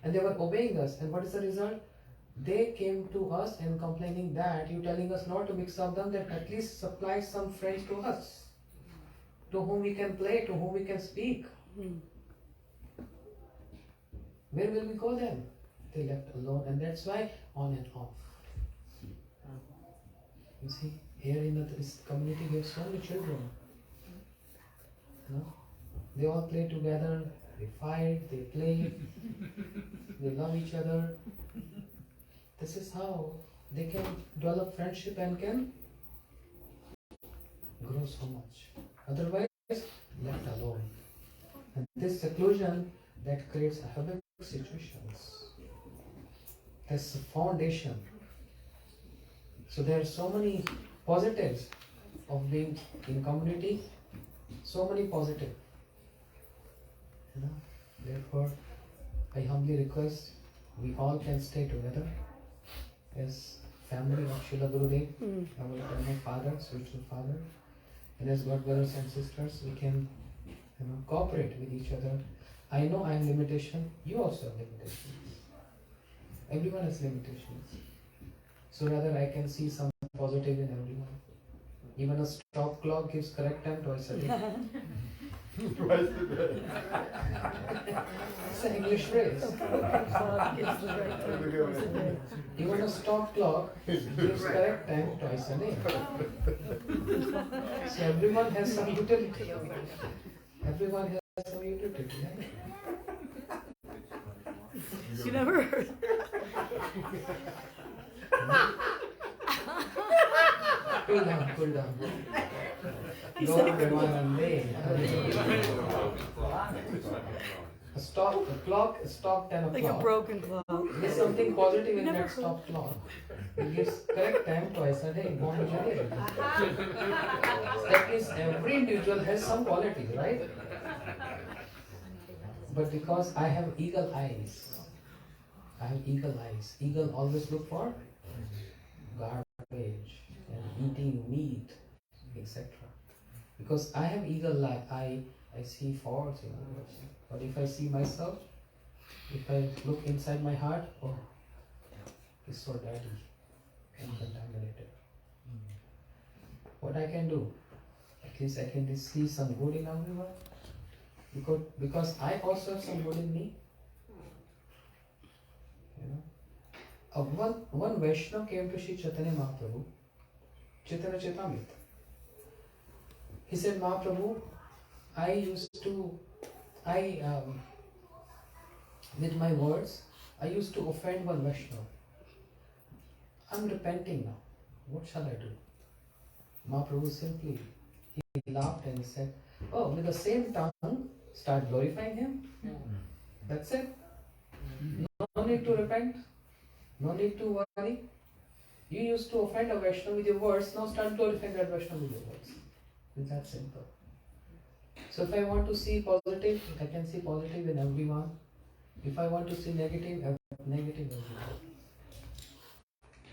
And they were obeying us. And what is the result? They came to us and complaining that you're telling us not to mix up them, then at least supply some friends to us, to whom we can play, to whom we can speak. Where will we go then? They left alone, and that's why on and off. You see, here in this community we have so many children. They all play together, they fight, they play, they love each other. This is how they can develop friendship and can grow so much. Otherwise, left alone. And this seclusion that creates havoc situations. That's the foundation. So there are so many positives of being in community, so many positive. Therefore, I humbly request we all can stay together as family of Srila Gurudev, our eternal father, spiritual father, and as God brothers and sisters, we can cooperate with each other. I know I have limitation, you also have limitations. Everyone has limitations. So rather I can see some positive in everyone. Even a stop clock gives correct time twice a day. Twice a day. It's an English phrase. Even a stop clock gives correct time twice a day. So everyone has some utility. Everyone has some utility. Right? You never heard. Cool down. The clock stopped 10 o'clock. Like a broken clock. There's something positive in that stop clock. It gives correct time twice a day. That means every individual has some quality, right? But because I have eagle eyes, eagle always look for garbage and eating meat, etc. Because I have eagle eye, I see faults in others. But if I see myself, if I look inside my heart, oh, it's so dirty and contaminated. What I can do? At least I can see some good in everyone. Because I also have some good in me. One Vaishnava came to Sri Chaitanya Mahaprabhu, Chaitanya Chaitamrita. He said, Mahaprabhu, with my words, I used to offend one Vaishnava. I'm repenting now. What shall I do? Mahaprabhu simply, he laughed and he said, oh, with the same tongue, start glorifying him. That's it. No need to repent. No need to worry. You used to offend a Vaishnava with your words, now start glorifying that Vaishnava with your words. It's that simple. So if I want to see positive, I can see positive in everyone. If I want to see negative, negative everywhere.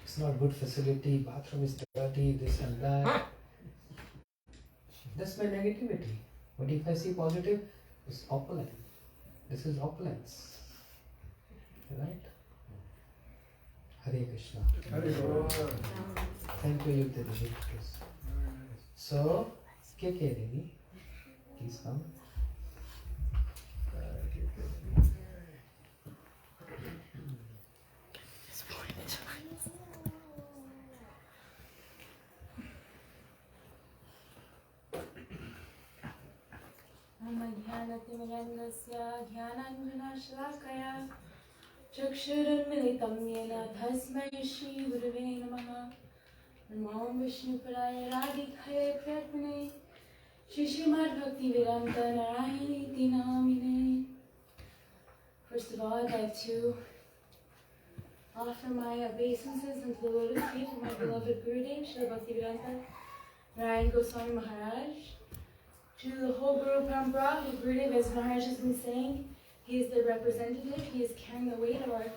It's not good facility, bathroom is dirty, this and that. That's my negativity. But if I see positive, it's opulent. This is opulence. Right? Hare Krishna. Thank you, Yukta. So, Kekeri, please come. चक्षुरुन्मिलितं येन तस्मै श्रीगुरवे नमः नमो विष्णुपदाय राधिकायै प्रयत्ने श्रीमद्भक्तिवेदान्त नारायणीति नामिने. First of all, I'd like to offer my obeisances into the lotus feet of my beloved Gurudev, Srila Bhaktivedanta Narayan Goswami Maharaj, to the whole Guru Parampara, who Gurudev, as Maharaj has been saying, he is the representative, he is carrying the weight of our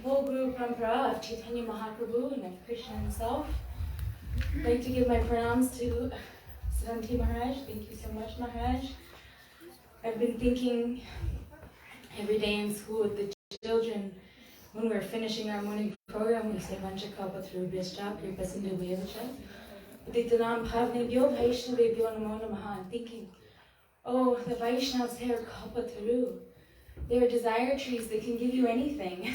whole Guru Parampara of Chaitanya Mahaprabhu and of Krishna himself. I'd like to give my pranams to Siddhanti Maharaj. Thank you so much, Maharaj. I've been thinking every day in school with the children, when we're finishing our morning program, we say Vanchakalpatarubhyascha Kripasindhubhyascha Patitanam Bhavnebhyo Vaishnavebhyo Namo Namaha. I'm thinking, oh, the Vaishnavas, they are Kalpataru. They are desire trees that can give you anything.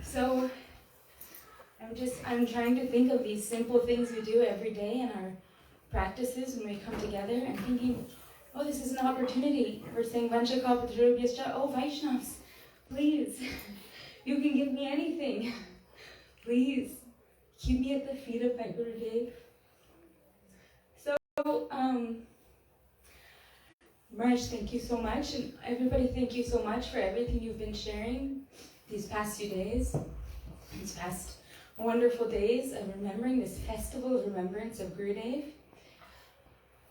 So I'm trying to think of these simple things we do every day in our practices when we come together, and thinking, oh, this is an opportunity. We're saying Vanchakalpatarubhyascha. Oh, Vaishnavas, please, you can give me anything. Please, keep me at the feet of my Gurudev. So, Maharaj, thank you so much, and everybody, thank you so much for everything you've been sharing these past few days, these past wonderful days of remembering this festival of remembrance of Gurudev.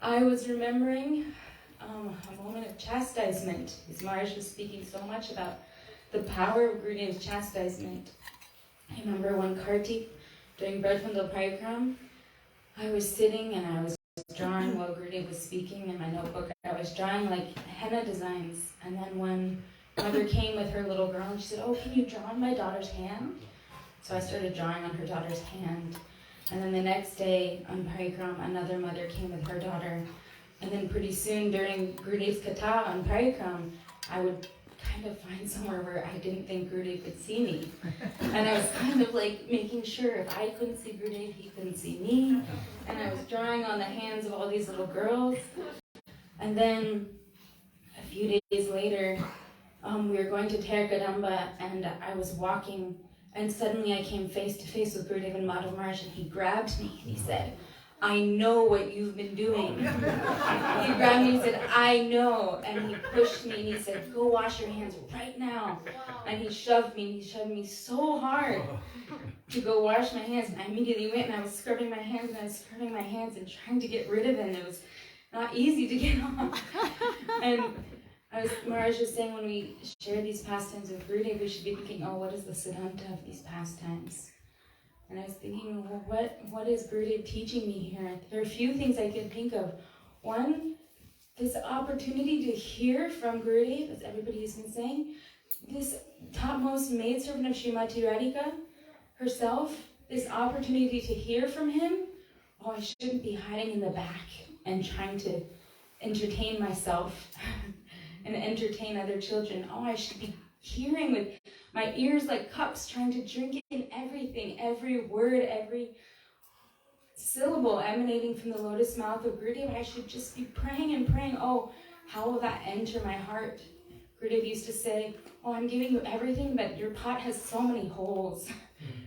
I was remembering a moment of chastisement, as Maharaj was speaking so much about the power of Gurudev's chastisement. I remember one Kartik, during Braj Parikram, I was sitting and I was drawing while Gurudev was speaking in my notebook. I was drawing like henna designs, and then one mother came with her little girl and she said, oh, can you draw on my daughter's hand? So I started drawing on her daughter's hand. And then the next day on Parikram, another mother came with her daughter. And then pretty soon during Gurudev's Katha on Parikram, I would kind of find somewhere where I didn't think Gurudev could see me. And I was kind of like making sure if I couldn't see Gurudev, he couldn't see me. And I was drawing on the hands of all these little girls. And then a few days later, we were going to Terkadamba, and I was walking, and suddenly I came face to face with Gurudev and Madhav Maharaj, and he grabbed me and he said, I know what you've been doing. He grabbed me and said, I know. And he pushed me and he said, go wash your hands right now. And he shoved me so hard to go wash my hands. And I immediately went and I was scrubbing my hands and trying to get rid of it. And it was not easy to get off. And Maharaj was saying when we share these pastimes with Gurudev, we should be thinking, oh, what is the siddhanta of these pastimes? And I was thinking, well, what is Gurudev teaching me here? There are a few things I can think of. One, this opportunity to hear from Gurudev, as everybody has been saying, this topmost maidservant of Srimati Radhika herself, this opportunity to hear from him. Oh, I shouldn't be hiding in the back and trying to entertain myself and entertain other children. Oh, I should be hearing with my ears like cups, trying to drink in everything, every word, every syllable emanating from the lotus mouth of Gurudev. I should just be praying and praying. Oh, how will that enter my heart? Gurudev used to say, oh, I'm giving you everything, but your pot has so many holes.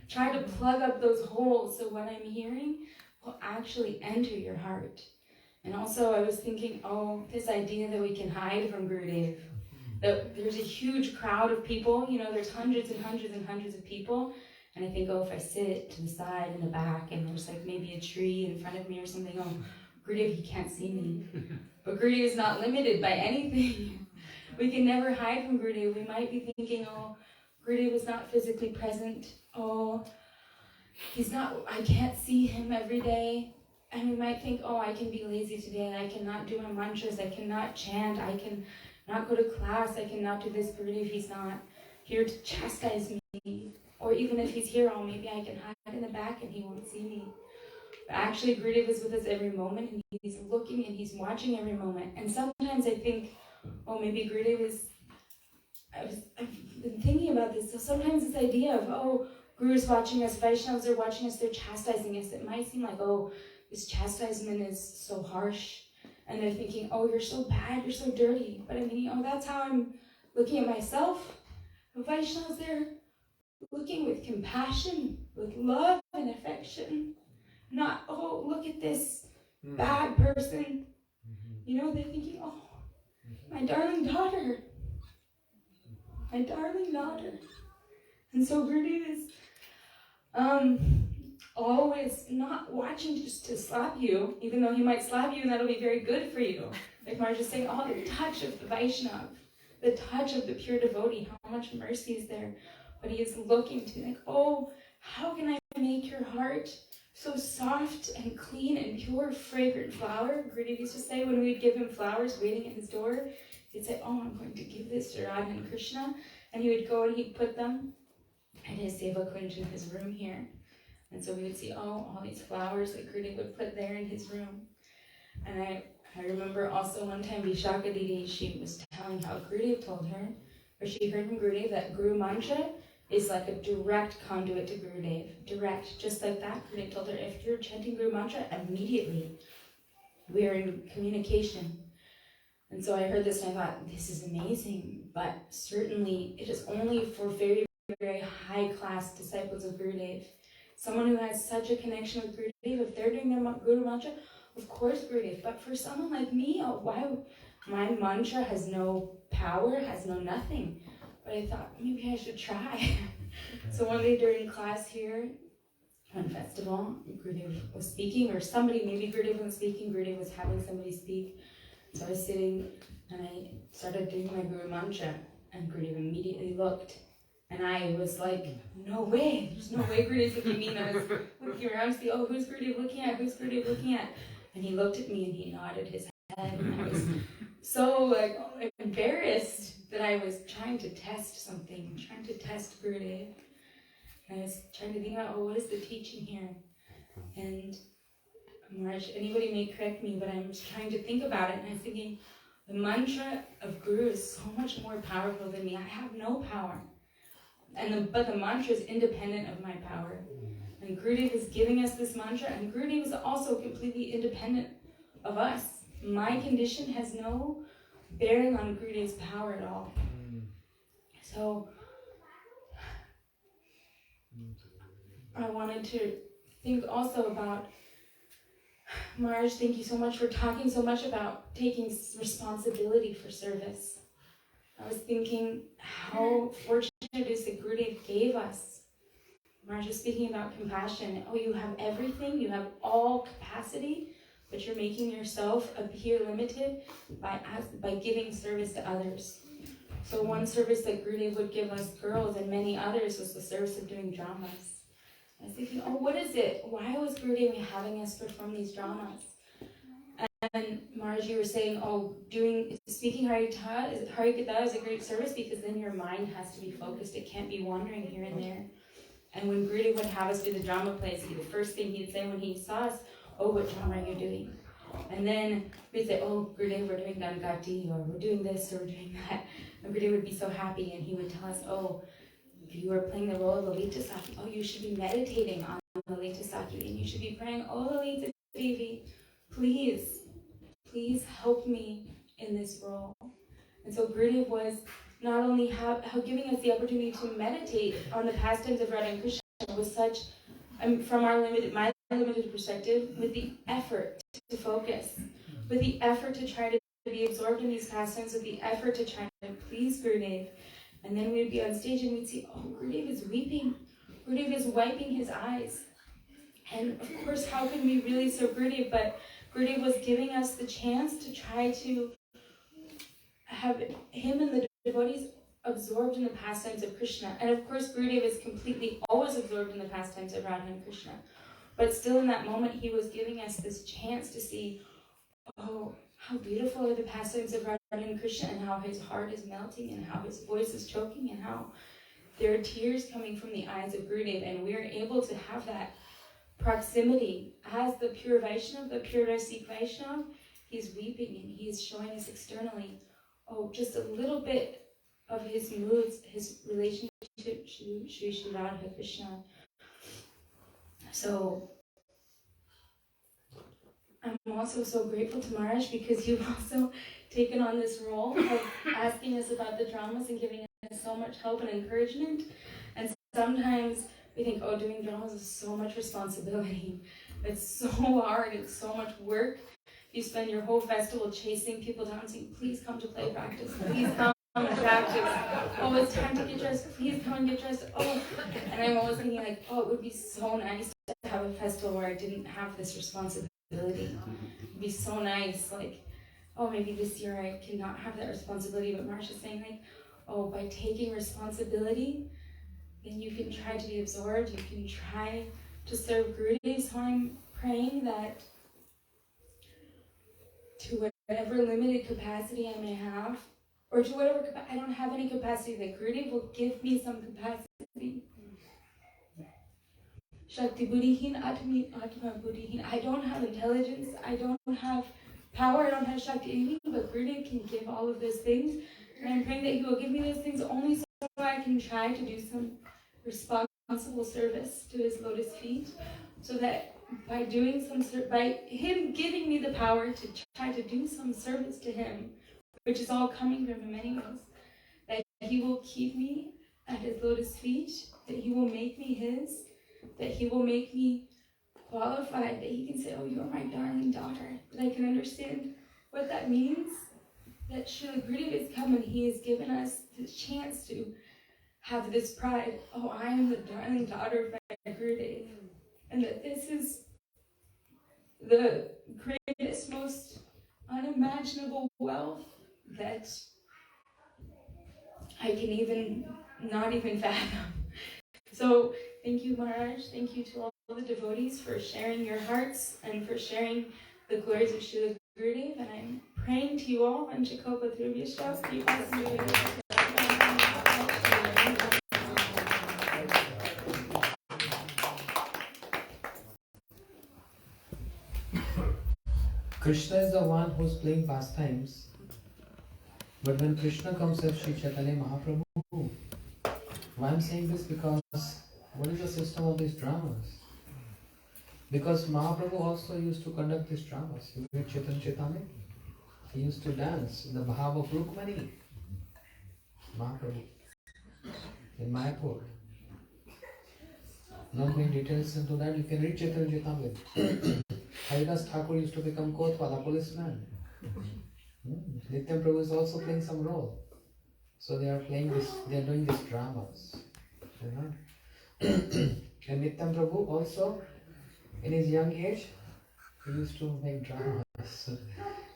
Try to plug up those holes so what I'm hearing will actually enter your heart. And also I was thinking, this idea that we can hide from Gurudev. That there's a huge crowd of people, there's hundreds and hundreds and hundreds of people. And I think, if I sit to the side in the back and there's like maybe a tree in front of me or something, Gurudev, he can't see me. But Gurudev is not limited by anything. We can never hide from Gurudev. We might be thinking, Gurudev is not physically present. I can't see him every day. And we might think, I can be lazy today. I cannot do my mantras. I cannot chant. I can not go to class. I cannot do this. Gurudev, he's not here to chastise me. Or even if he's here, maybe I can hide in the back and he won't see me. But actually, Gurudev is with us every moment, and he's looking and he's watching every moment. And sometimes I think, maybe Gurudev is. I've been thinking about this. So sometimes this idea of, Guru's watching us, Vaishnavas are watching us, they're chastising us. It might seem like, this chastisement is so harsh. And they're thinking, you're so bad, you're so dirty. But I mean, that's how I'm looking at myself. The Vaishnavas, they're looking with compassion, with love and affection. Not, look at this bad person. They're thinking, my darling daughter. My darling daughter. And so Gurudev is always not watching just to slap you, even though he might slap you and that'll be very good for you. Like Marge is saying, the touch of the Vaishnav, the touch of the pure devotee, how much mercy is there. But he is looking to like, how can I make your heart so soft and clean and pure, fragrant flower? Gurudev used to say when we would give him flowers waiting at his door, he'd say, I'm going to give this to Radha and Krishna. And he would go and he'd put them at his seva kunj in his room here. And so we would see, all these flowers that Gurudev would put there in his room. And I remember also one time Vishaka Didi, she was telling how Gurudev told her, or she heard from Gurudev that Guru Mantra is like a direct conduit to Gurudev. Direct, just like that. Gurudev told her, if you're chanting Guru Mantra, immediately we are in communication. And so I heard this and I thought, this is amazing, but certainly it is only for very, very high class disciples of Gurudev. Someone who has such a connection with Gurudev, if they're doing their Guru Mantra, of course Gurudev. But for someone like me, why? My mantra has no power, has no nothing. But I thought, maybe I should try. So one day during class here, one festival, Gurudev was speaking, or somebody, maybe Gurudev was speaking, Gurudev was having somebody speak. So I was sitting, and I started doing my Guru Mantra, and Gurudev immediately looked. And I was like, no way, there's no way Gurudev's looking at me. And I was looking around to see, who's Gurudev looking at, who's Gurudev looking at? And he looked at me and he nodded his head. And I was so embarrassed that I was trying to test something, trying to test Gurudev. And I was trying to think about, what is the teaching here? And Marge, anybody may correct me, but I'm just trying to think about it. And I'm thinking, the mantra of Guru is so much more powerful than me. I have no power. But the mantra is independent of my power. And Gurudev is giving us this mantra, and Gurudev is also completely independent of us. My condition has no bearing on Gurudev's power at all. So I wanted to think also about, Marge, thank you so much for talking so much about taking responsibility for service. I was thinking how fortunate it is that Gurudev gave us. Marge was speaking about compassion. You have everything, you have all capacity, but you're making yourself appear limited by giving service to others. So one service that Gurudev would give us girls and many others was the service of doing dramas. I was thinking, what is it? Why was Gurudev having us perform these dramas? And Marge, you were saying, speaking Harikatha is a great service because then your mind has to be focused. It can't be wandering here and there. And when Gurudev would have us do the drama plays, the first thing he'd say when he saw us, what drama are you doing? And then we'd say, Gurudev, we're doing Gangati, or we're doing this, or we're doing that. And Gurudev would be so happy, and he would tell us, if you are playing the role of Lalita Saki, you should be meditating on Lalita Saki, and you should be praying, Lalita Devi, please help me in this role. And so Gurudev was not only giving us the opportunity to meditate on the pastimes of Radha and Krishna, with such, from my limited perspective, with the effort to focus, with the effort to try to be absorbed in these pastimes, with the effort to try to please Gurudev. And then we'd be on stage and we'd see, oh, Gurudev is weeping. Gurudev is wiping his eyes. And of course, how can we really serve Gurudev? But Gurudev was giving us the chance to try to have him and the devotees absorbed in the pastimes of Krishna. And of course, Gurudev is completely always absorbed in the pastimes of Radha and Krishna. But still in that moment, he was giving us this chance to see, oh, how beautiful are the pastimes of Radha and Krishna, and how his heart is melting, and how his voice is choking, and how there are tears coming from the eyes of Gurudev. And we are able to have that proximity as the pure Vaishnava, the pure Rasik Vaishnava. He's weeping and he's showing us externally, oh, just a little bit of his moods, his relationship to Shri Radha Krishna. So I'm also so grateful to Maharaj, because you've also taken on this role of asking us about the dramas and giving us so much help and encouragement. And sometimes we think, oh, doing dramas is so much responsibility. It's so hard, it's so much work. You spend your whole festival chasing people down, saying, please come to play practice, please come and practice. Oh, it's time to get dressed, please come and get dressed. Oh, and I'm always thinking like, oh, it would be so nice to have a festival where I didn't have this responsibility. It'd be so nice, like, oh, maybe this year I cannot have that responsibility. But Marsha's saying like, oh, by taking responsibility, then you can try to be absorbed, you can try to serve Gurudev. So I'm praying that to whatever limited capacity I may have, or to whatever, I don't have any capacity, that Gurudev will give me some capacity. Shakti Buddhihin, Atma Buddhihin. I don't have intelligence, I don't have power, I don't have Shakti anything, but Gurudev can give all of those things. And I'm praying that he will give me those things only so I can try to do some responsible service to his lotus feet, so that by doing by him giving me the power to try to do some service to him, which is all coming from him anyways, that he will keep me at his lotus feet, that he will make me his, that he will make me qualified, that he can say, oh, you're my darling daughter, that I can understand what that means, that Srila Gurudeva has come and he has given us the chance to have this pride, oh, I am the darling daughter of my Gurudeva, and that this is the greatest, most unimaginable wealth that I can not even fathom. So thank you, Maharaj. Thank you to all the devotees for sharing your hearts and for sharing the glories of Srila Gurudeva. And I'm praying to you all. I'm Jacopa Thrubhyashta. Krishna is the one who's playing pastimes. But when Krishna comes as Sri Chaitanya Mahaprabhu, why I'm saying this? Because what is the system of these dramas? Because Mahaprabhu also used to conduct these dramas. You read Chaitanya Chaitamrita? He used to dance in the Bhava of Rukmani. Mahaprabhu in Mayapur. Not going details into that, you can read Chaitanya Chaitamrita. Haridas Thakur used to become Kotwala, policeman. Nityam Prabhu is also playing some role. So they are playing this, they are doing these dramas. You know? And Nityam Prabhu also, in his young age, he used to make dramas,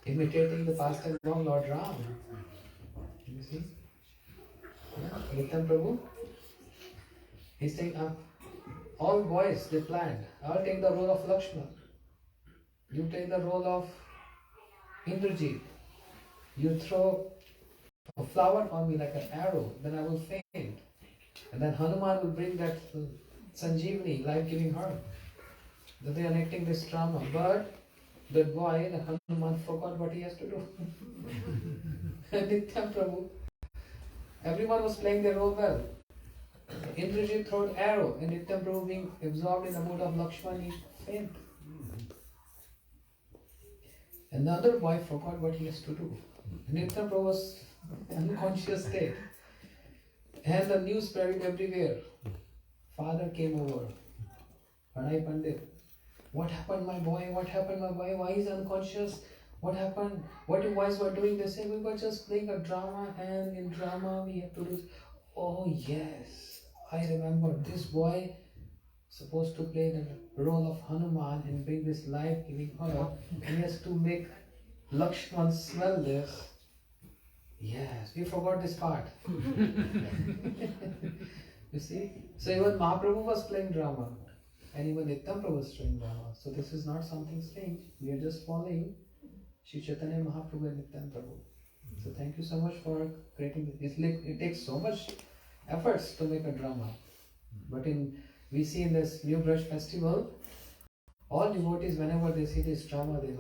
imitating the pastime of Lord Ram. You see? Yeah? Nityam Prabhu, he's saying, all boys, they planned, I'll take the role of Lakshman. You take the role of Indrajit. You throw a flower on me like an arrow, then I will faint. And then Hanuman will bring that Sanjeevani, life-giving herb. That they are enacting this drama. But that boy, the Hanuman, forgot what he has to do. And Nityam Prabhu, everyone was playing their role well. Indrajit threw an arrow, and Nityam Prabhu being absorbed in the mood of Lakshman, he faint. And the other boy forgot what he has to do. Nityam Prabhu was in unconscious state. And the news spread everywhere. Father came over. Pranay Pandit. What happened, my boy? What happened, my boy? Why is unconscious? What happened? What you guys were doing? They said we were just playing a drama, and in drama we have to do. Oh yes, I remember this boy supposed to play the role of Hanuman and bring this life-giving herb, and he has to make Lakshman smell this. Yes, we forgot this part. You see? So even Mahaprabhu was playing drama, and even Nitya Prabhu was playing drama. So this is not something strange. We are just following Shri Chaitanya Mahaprabhu and Nitya Prabhu. So thank you so much for creating this. It takes so much efforts to make a drama. But we see in this New Braj festival, all devotees, whenever they see this drama, they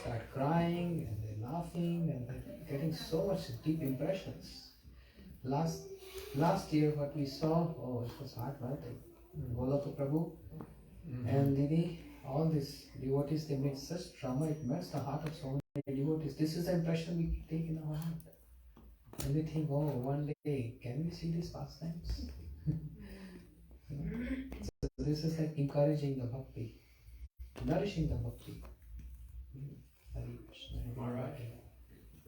start crying and they're laughing and they're getting so much deep impressions. Last year, what we saw, it was heart-melting. Golaka Prabhu and Didi, all these devotees, they made such drama, it melts the heart of so many devotees. This is the impression we take in our heart. And we think, oh, one day, can we see these pastimes? So this is like encouraging the bhakti, nourishing the bhakti. Hari Krishna. Maharaj,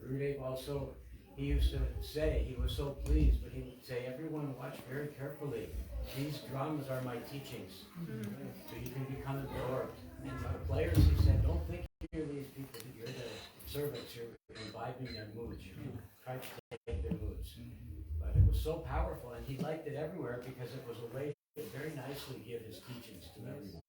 Gurudeva also, he used to say, he was so pleased, but he would say, everyone watch very carefully. These dramas are my teachings. So you can become absorbed. And the players, he said, don't think you're these people, you're the servants, you're imbibing their moods. You can try to take their moods. But it was so powerful, and he liked it everywhere because it was a way to very nicely give his teachings to everyone.